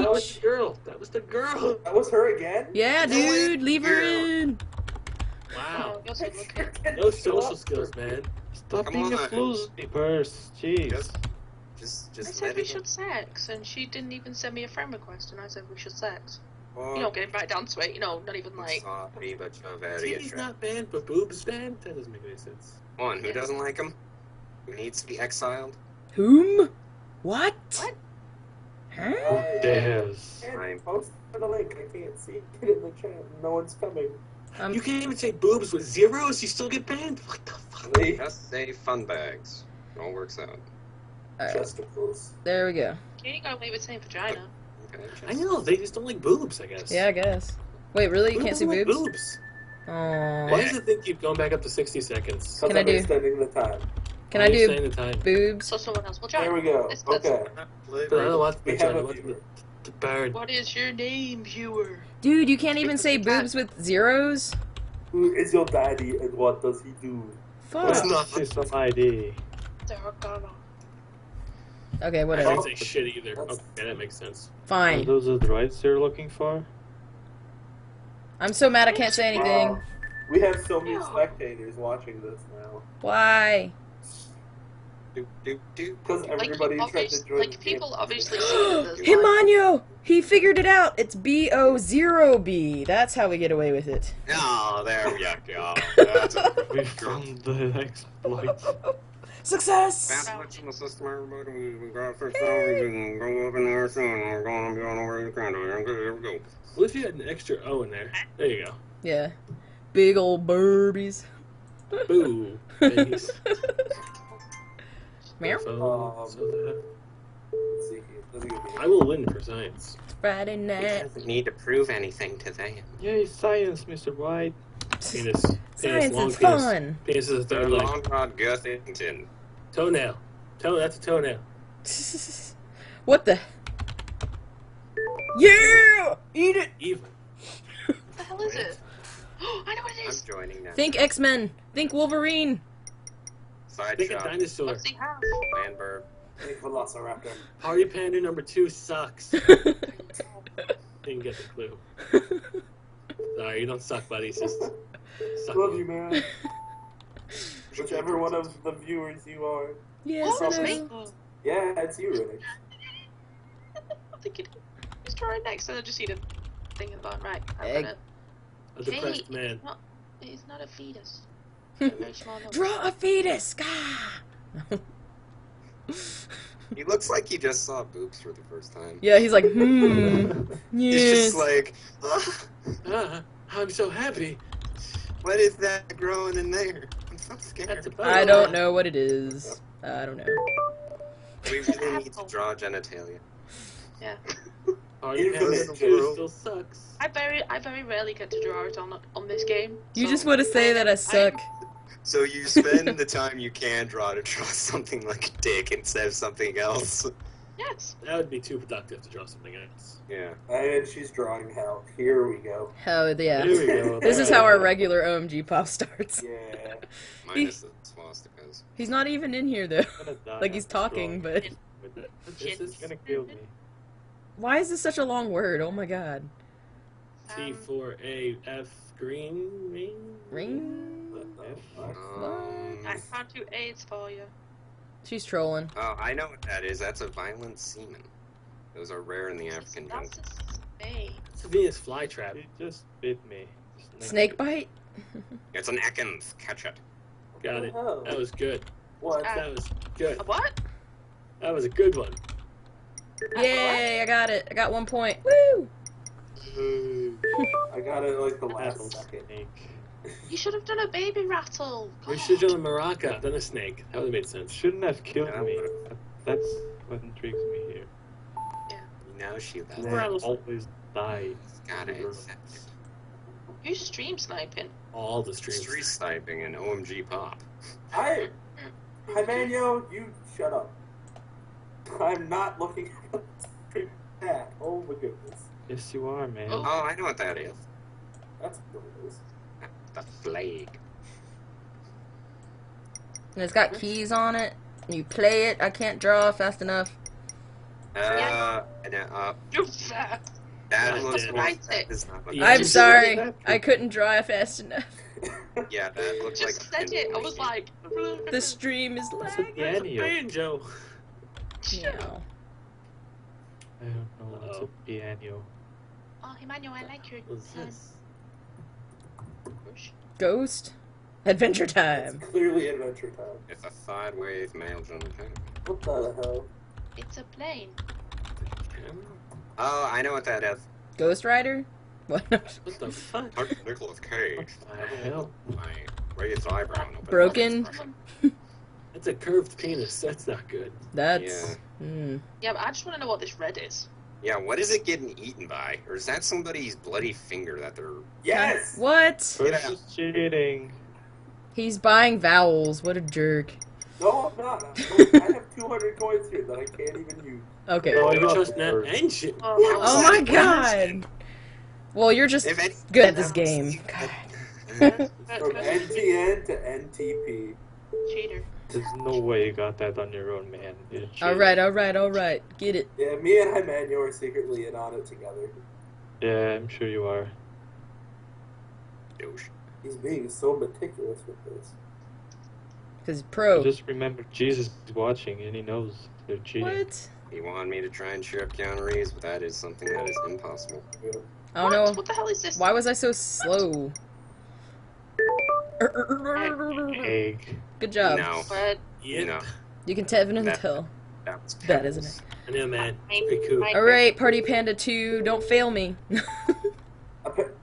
That was the girl. That was the girl. That was her again? Yeah, dude, leave her in. Wow. You're so lucky. No social skills, man. Stop Come being a on. floozy purse. Jeez. I Just said let we it should sex, and she didn't even send me a friend request, and I said we should sex. go. You know, getting right down to it, you know, not even like... Sorry, but you're very Titties attractive. not banned, but boobs banned? That doesn't make any sense. One, who doesn't like him? Who needs to be exiled? Whom? What? What? Huh? Dares. And post the link. I can't see it in the chat. No one's coming. You can't even say boobs with zeros, you still get banned? What the fuck? Just say fun bags. It all works out. Alright, Testicles. there we go. You ain't got away with saying vagina. Okay, I know, they just don't like boobs, I guess. Yeah, I guess. Wait, really? You Who can't see doesn't like boobs? boobs? Aww. Why does it think keep going back up to 60 seconds? Can I do- extending the time. Can Why I are you do saying the time? boobs? So someone else will join. There we go. This Okay. But I don't want the We have vagina, I a want viewer. the bird. What is your name, viewer? Dude, you can't even say boobs with zeros? Who is your daddy and what does he do? Fuck. It's not- Say some ID. Dargana. Okay, I whatever. didn't say shit either. Okay, that makes sense. Are Fine. those the rights you're looking for? I'm so mad I can't say anything. Wow. We have so many spectators watching this now. Why? Because everybody tried to join like the people game. obviously see that there's Himanyo! He figured it out! It's B-O-0-B. That's how we get away with it. Oh, there we go. That's a We found the exploit. Success! fast switch in the system, everybody. We got fixed out. We can go up in there soon. We're going to be on the way to Canada. Here we go. What if you had an extra O in there? There you go. Yeah. Big old burbies. Boo. Babies. Meow. Let's see. Let me I will win for science. Friday He night. doesn't need to prove anything to them. Yay, science, Mr. White. Penis. Science long is penis. fun. Penis is a They're third leg. long rod Guthington. Toenail. That's a toenail. What the? Yeah! Eat it! Evil. What the hell is it? I know what it I'm is! joining now. Think X-Men. Think Wolverine. Side Think a shot. dinosaur. What's he have? Landberg. Hey, Velociraptor. Party Panda number 2 sucks. Didn't get the clue. Sorry, you don't suck, buddy. It's just suck. Love you, man. Whichever one of the viewers you are. Yes, Oh, it's I me. know. Yeah, it's you, Rennie. I'm thinking, just try right next, and I just need a thing in the bottom right. I've Egg. got it. A depressed man. It's not a fetus. It's a very small nose. Draw a fetus. Gah! He looks like he just saw boobs for the first time. Yeah, he's like, He's yes. just like, I'm so happy. what is that growing in there? I'm so scared. That's a I don't know what it is. I don't know. We really need to draw genitalia. Yeah. Party Even Panda it number 2 just- still sucks. I very rarely get to draw it on this game. You so just want to say that I suck. So you spend the time you can draw to draw something like a dick instead of something else. Yes. That would be too productive to draw something else. Yeah. And she's drawing hell. Here we go. Hell yeah. There we go. This is how our regular OMG pop starts. Yeah. Minus the swastikas. He's not even in here though. I'm gonna die. Like he's talking, but This is You're gonna kill me. why is this such a long word? Oh my god. T4AF green ring. Ring. I found 2 A's for you. She's trolling. Oh, I know what that is. That's a violent semen. Those are rare in the African jungle. That's a spade. It's a Venus flytrap. It just bit me. Snake bite? It's an ekans. Catch it. Got it. Oh. That was good. What? That was good. A what? That was a good one. Yay, I got it. I got 1 point. Woo! I got it like the Rattle last second. snake. You should have done a baby rattle. We should have done a maraca, then a snake. That would have made sense. Shouldn't have killed Yeah, me. That's what intrigues me here. Now she left. They Rattle- always die. Got it. Who's stream sniping? All the streams. Street sniping and OMG pop. I Hi, Manyo, you shut up. I'm not looking at that. Oh my goodness. Yes, you are, man. Oh. Oh, I know what that is. That's what it is. The flag. And it's got keys on it. You play it. I can't draw fast enough. You're fat. That God looks damn more. it. That is not what Yeah, I'm just sorry. look at that. I couldn't draw fast enough. Yeah, that looks like. Just said it. I was like. The stream is That's a lagging. piano. Banjo. Meow. I don't know what's a Uh-oh. piano. Oh, Emmanuel, I like your What's this? Ghost. Adventure It's time. clearly Adventure Time. It's a sideways male genital. What the hell? It's a plane. Oh, I know what that is. Ghost Rider? What? What the fuck? Nicholas Cage. What the hell? My raised eyebrow. and open Broken? mouth. That's a curved penis. That's not good. That's. Yeah. Yeah, but I just want to know what this red is. Yeah, what is it getting eaten by? Or is that somebody's bloody finger that they're... Yes! What? Yeah. First cheating. He's buying vowels. What a jerk. No, I'm not. I have 200 coins here that I can't even use. Okay. Oh, Never you trust got that first. engine. Oh my god. Well, you're just If any- good at this game. God. From NTN to NTP. Cheater. There's no way you got that on your own, man. You're cheating. Alright. Get it. Yeah, me and Hymanio are secretly in on it together. Yeah, I'm sure you are. Douche. He's being so meticulous with this. Because pro. Just remember, Jesus is watching and he knows they're cheating. What? He wanted me to try and cheer up Keanu Reeves, but that is something that is impossible. Yeah. I don't know. What the hell is this? Why was I so slow? Egg. Good job. No. Red. Yeah. No. You can definitely That- tell. That was That isn't it. I know, man. Mine- Pretty cool. mine- Alright, Party Panda 2, don't fail me.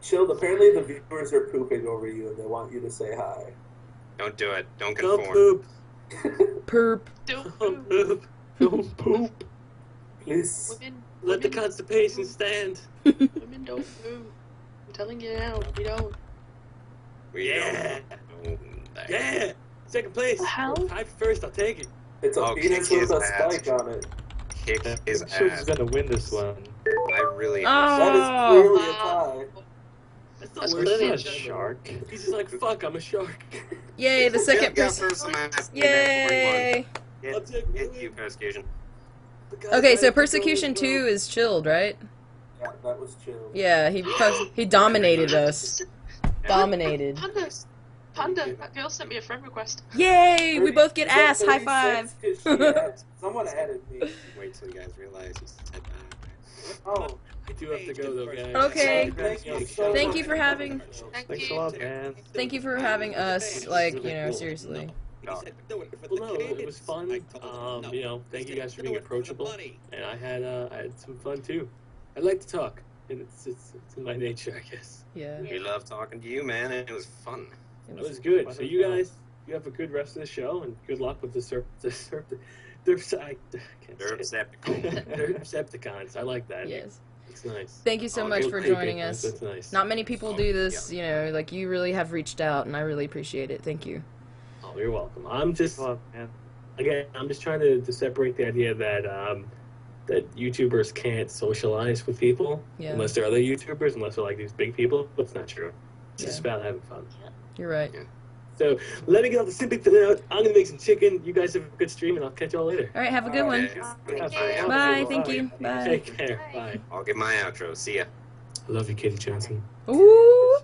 Chilled, apparently the viewers are pooping over you and they want you to say hi. Don't do it. Don't Don't conform. poop. Perp. Don't Don't move. poop. Don't poop. Please. Women, Let the women, constipation stand. women don't move. I'm telling you now, we don't. We Yeah. don't. That. Yeah. Second place. The hell? Tied first. I'll take it. It's a Oh, penis kick with his a ass. spike on it. Kick his I'm sure ass. he's gonna win this one. I really. That is Oh. clearly a tie. That's the That's worst what it thing. is. A shark. He's just like, fuck, I'm a shark. Yay, the second Got person. through some ass. Yay! Get you, persecution. Okay, so Persecution 2 is chilled, right? Yeah, that was chill. Yeah, he dominated us. Dominated. Panda, that girl sent me a friend request. Yay! We both get ass. High 36, five. 'cause she had- someone added me. Wait till you guys realize you said that. Oh, I do have to go though, guys. Okay. Thank you so Thank much. you for having. Thanks a lot, man. Thank you for having us. Like, you know, seriously. Well, no, it was fun. You know, thank you guys for being approachable, and I had some fun too. I like to talk, and it's in my nature, I guess. Yeah. We love talking to you, man, and it was fun. It was good. So you guys, you have a good rest of the show, and good luck with the Derpcepticons. I like that. Yes. It's nice. Thank you so Oh, much You'll for take it. joining us. That's nice. Not many people do this, you know, like you really have reached out and I really appreciate it. Thank you. Oh, you're welcome. I'm just Thanks a lot, man. again, I'm just trying to separate the idea that that YouTubers can't socialize with people Yeah. unless they're other YouTubers, unless they're like these big people. That's not true. It's Yeah. just about having fun. You're right. So let me get off the simping note. I'm gonna make some chicken. You guys have a good stream, and I'll catch y'all later. All right, have a good one. Yeah. Bye. Thank you. Bye. Take care. Bye. I'll give my outro. See ya. I love you, Katie Johnson. Ooh. Ooh.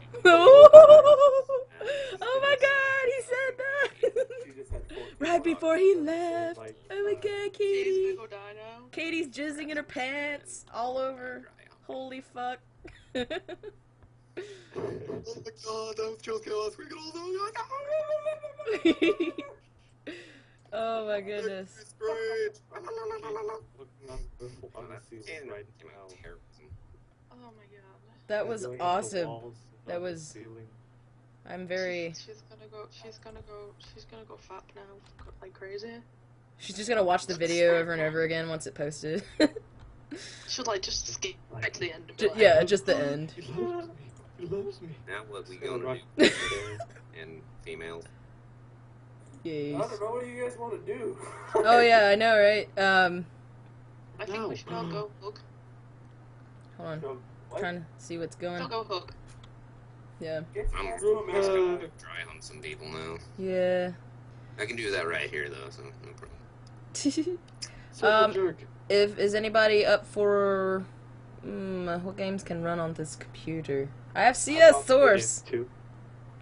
Oh my God, he said that She just had 14 right before he left. Like, Oh my God, Katie's Katie. gonna go die now. Katie's jizzing in her pants all over. Holy fuck. Oh my god, that was ChilledChaos. We can all do it. Oh my goodness. It's great. looking on the season right now. Oh my god. That was Going into awesome. walls, That on the was- ceiling. I'm very. She's gonna go fap now, like crazy. She's just gonna watch the video over and over again once it posted. She'll like just skip right to the end. And be Ju- like, yeah, just the end. He loves me. He loves me. Now what we Gonna gonna rock do? there. And females. Yes. I don't know what do you guys want to do. Oh yeah, I know, right? I think we should all go hook. Hold on. So, what? Trying to see what's going. I'll go hook. Yeah. Get your I'm ass to America. dry hump some people now. Yeah. I can do that right here though, so no problem. Jerk. Is anybody up for what games can run on this computer? I have CS Source.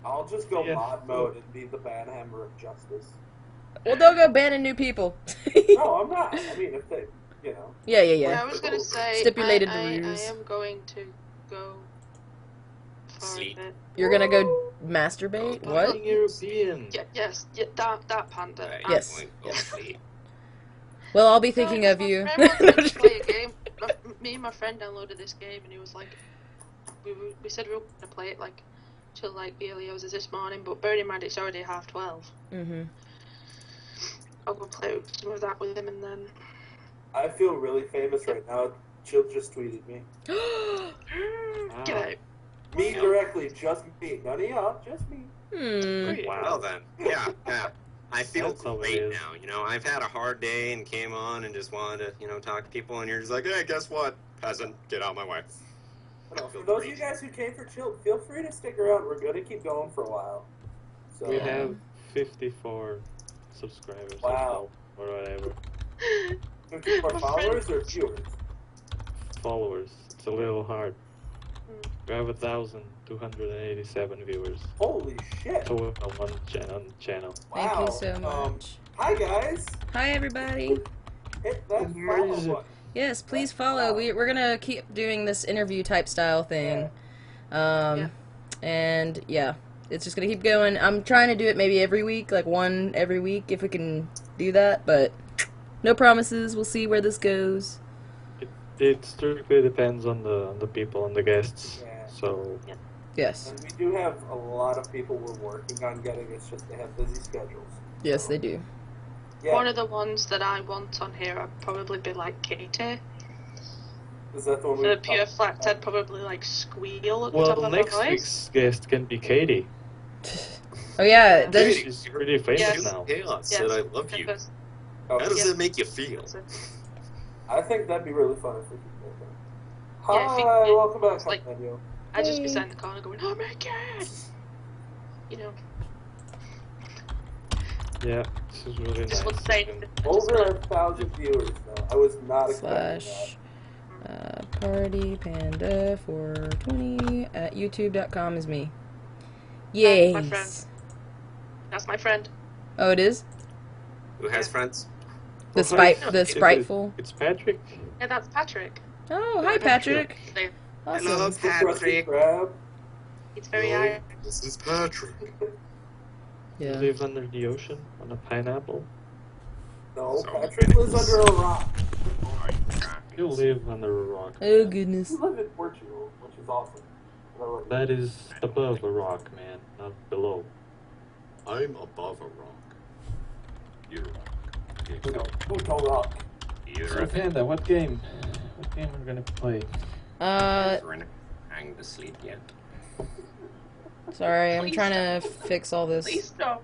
I'll just go Yeah. mod mode and be the banhammer of justice. Well, don't go banning new people. No, I'm not. I mean, if they, you know. Yeah. I was gonna say, Stipulated I rules. am going to go for Sleep. it. You're gonna go masturbate? What? European. Yes, that panda. Right, Yes. I'm going to sleep. Well, I'll be thinking of you. My friend wanted to play a game. Me and my friend downloaded this game, and he was like, we said we were gonna play it like till like the early hours of this morning, but bearing in mind it's already 12:30. Mm-hmm. I'll go play some of that with him, and then. I feel really famous right now. Jill just tweeted me. Get out. Me directly, just me. None of y'all, just me. Well then, yeah. I feel That's how it great is. now. You know, I've had a hard day and came on and just wanted to, talk to people, and you're just like, hey, guess what? Peasant, get out my way. For those of you guys who came for Chill, feel free to stick around. We're going to keep going for a while. So, We have 54 subscribers. Wow. Or whatever. 54 My followers friend- or viewers? Followers. It's a little hard. We have 1,287 viewers. Holy shit. Total on one channel. Thank Wow. you so much. Hi, guys. Hi, everybody. Hit that follow Amazing. button. Yes, please follow. We're gonna keep doing this interview type style thing. And yeah, it's just gonna keep going. I'm trying to do it maybe every week, like one every week, if we can do that. But no promises. We'll see where this goes. It strictly depends on the people and the guests. Yeah. So Yes, And we do have a lot of people we're working on getting. It's just they have busy schedules. yes, they do. Yeah. One of the ones that I want on here, I'd probably be like Katie. Is that the one we The talked pure about? flat, I'd probably like squeal at the well, top of my next voice. week's guest can be Katie. Oh yeah, then She's pretty famous Yes. now. Chaos Yes. said I love you. Because- Oh, How does Yeah. that make you feel? I think that'd be really fun if we could do that. Yeah, if you Hi, could, welcome back, like- Daniel. I'd just be sat in the corner going, oh my god! You know, Yeah, this is really just nice. would say. Over 1,000 viewers now. I was not expecting slash Partypanda420 at youtube.com is me. That's my friend. Yes. That's my friend. Oh, it is? Who has friends? The It's- spiteful. It's Patrick. Yeah, that's Patrick. Oh, hi Patrick. They- Awesome. Hello, that. Krusty Patrick. Krab. It's very Irish. This is Patrick. He Yeah. lives under the ocean on a pineapple. No, So Patrick lives under a rock. You live under a rock. Oh goodness. You live in Portugal, which is awesome. But I love you. That is above a rock, man, not below. I'm above a rock. You're a rock. Who don't rock? You're So a Panda, what game? What game are we gonna play? hang to sleep yet. Sorry, I'm Please trying to don't. fix all this. Please don't.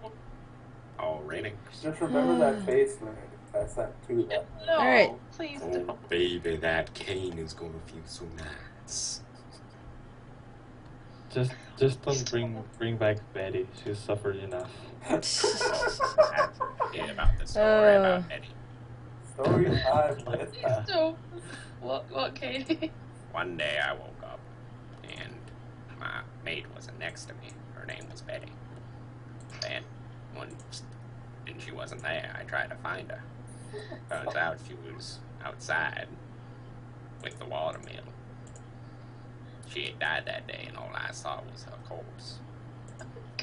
Oh, raining. Just remember that face when that's that too. That. No, Alright. please Oh, don't. baby, that cane is gonna feel so nice. Just don't bring back Betty. She's suffered enough. Yeah, about the story about Eddie. Story time with Please don't. What, Katie? One day I woke up and my maid wasn't next to me. Her name was Betty. Then when she wasn't there, I tried to find her. Turns out she was outside with the watermill. She had died that day, and all I saw was her corpse.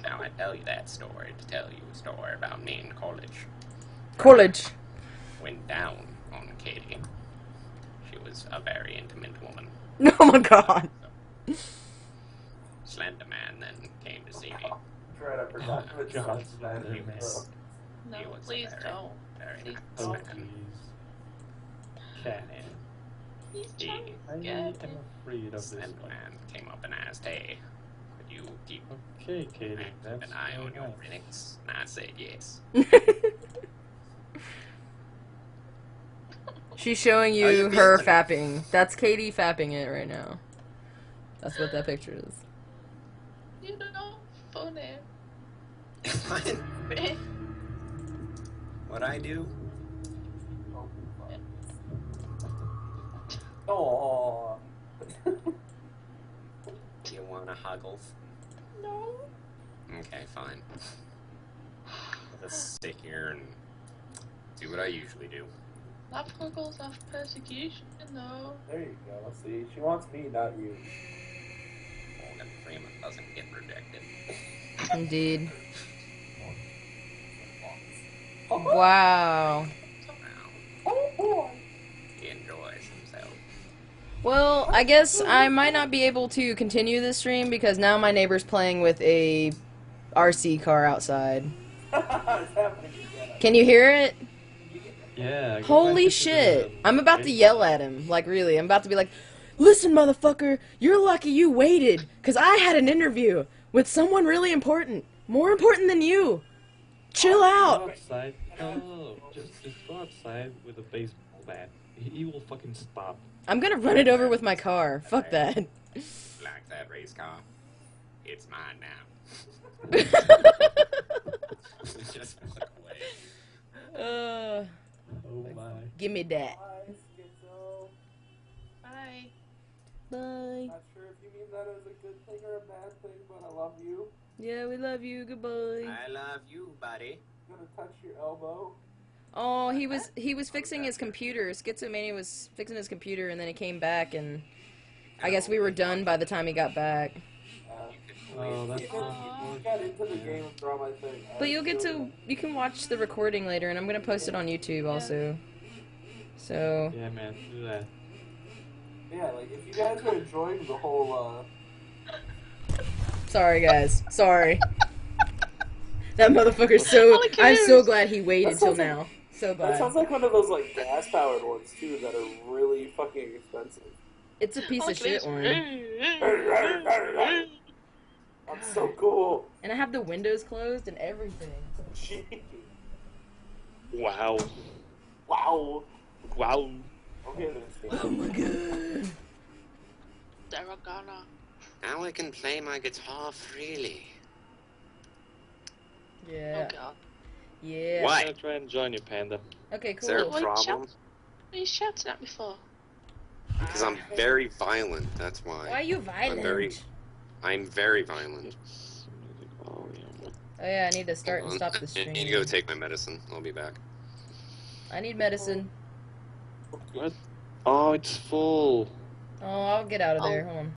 Now I tell you that story to tell you a story about me in college. College. Went down on Katie. She was a very intimate woman. Oh my god. Slender Man then came to see me. Right, I forgot. It's God, such bad Slender Man. info. No, He was please very- don't. Very Please nice Oh, man. please. Cat. He's He, trying I to am get afraid of this Slender one. Man came up and asked, hey, could You keep Okay, Katie, that's an eye on your nice. minutes. And I said yes. She's showing How you you her feeling? fapping. That's Katie fapping it right now. That's what that picture is. You know, funny. What I do? Oh. You wanna huggle? No. Okay, fine. I'll just sit here and do what I usually do. Love huggles after persecution, no. There you go. See, she wants me, not you. Morgan Freeman doesn't get rejected. Indeed. Wow. Oh boy. He enjoys himself. Well, I guess I might not be able to continue this stream because now my neighbor's playing with a RC car outside. It's happening again. Can you hear it? Yeah. go Holy back into shit. the I'm about to main yell part. at him. Like, really. I'm about to be like, listen, motherfucker, you're lucky you waited, because I had an interview with someone really important. More important than you. Chill Go out. outside. No, just go outside with a baseball bat. He will fucking stop. I'm gonna run it over with my car. Fuck that. Like that race car. It's mine now. Just look away. Oh my. Give me that. Bye, Schizo. Bye. Bye. Not sure if you mean that as a good thing or a bad thing, but I love you. Yeah, we love you. Goodbye. I love you, buddy. I'm gonna touch your elbow. Oh, he was fixing his computer. Schizomania was fixing his computer, and then he came back, and I guess we were done by the time he got back. Oh, that's You not got into the game and draw my thing. But you can watch the recording later, and I'm gonna post it on YouTube also. So Yeah, man, do that. Yeah, like if you guys are enjoying the whole, sorry, guys. Sorry. That motherfucker's so. I'm so glad he waited till now. So that sounds glad. like one of those like gas powered ones too that are really fucking expensive. It's a piece of shit one. I'm so cool. And I have the windows closed and everything. Gee. Wow. Wow. Wow. Okay, then. Oh my god. They're gonna. Now I can play my guitar freely. Yeah. Oh god. Yeah. Why? I'm gonna try and join you, Panda. Okay, Is there a cool. Wait, problem? What are you shouting at me for? Because I'm very violent, that's why. Why are you violent? I'm very violent. Oh, yeah. Oh yeah, I need to start and Hold stop on. the I stream. need to go take my medicine. I'll be back. I need medicine. What? Oh, it's full. Oh, I'll get out of there. Hold on.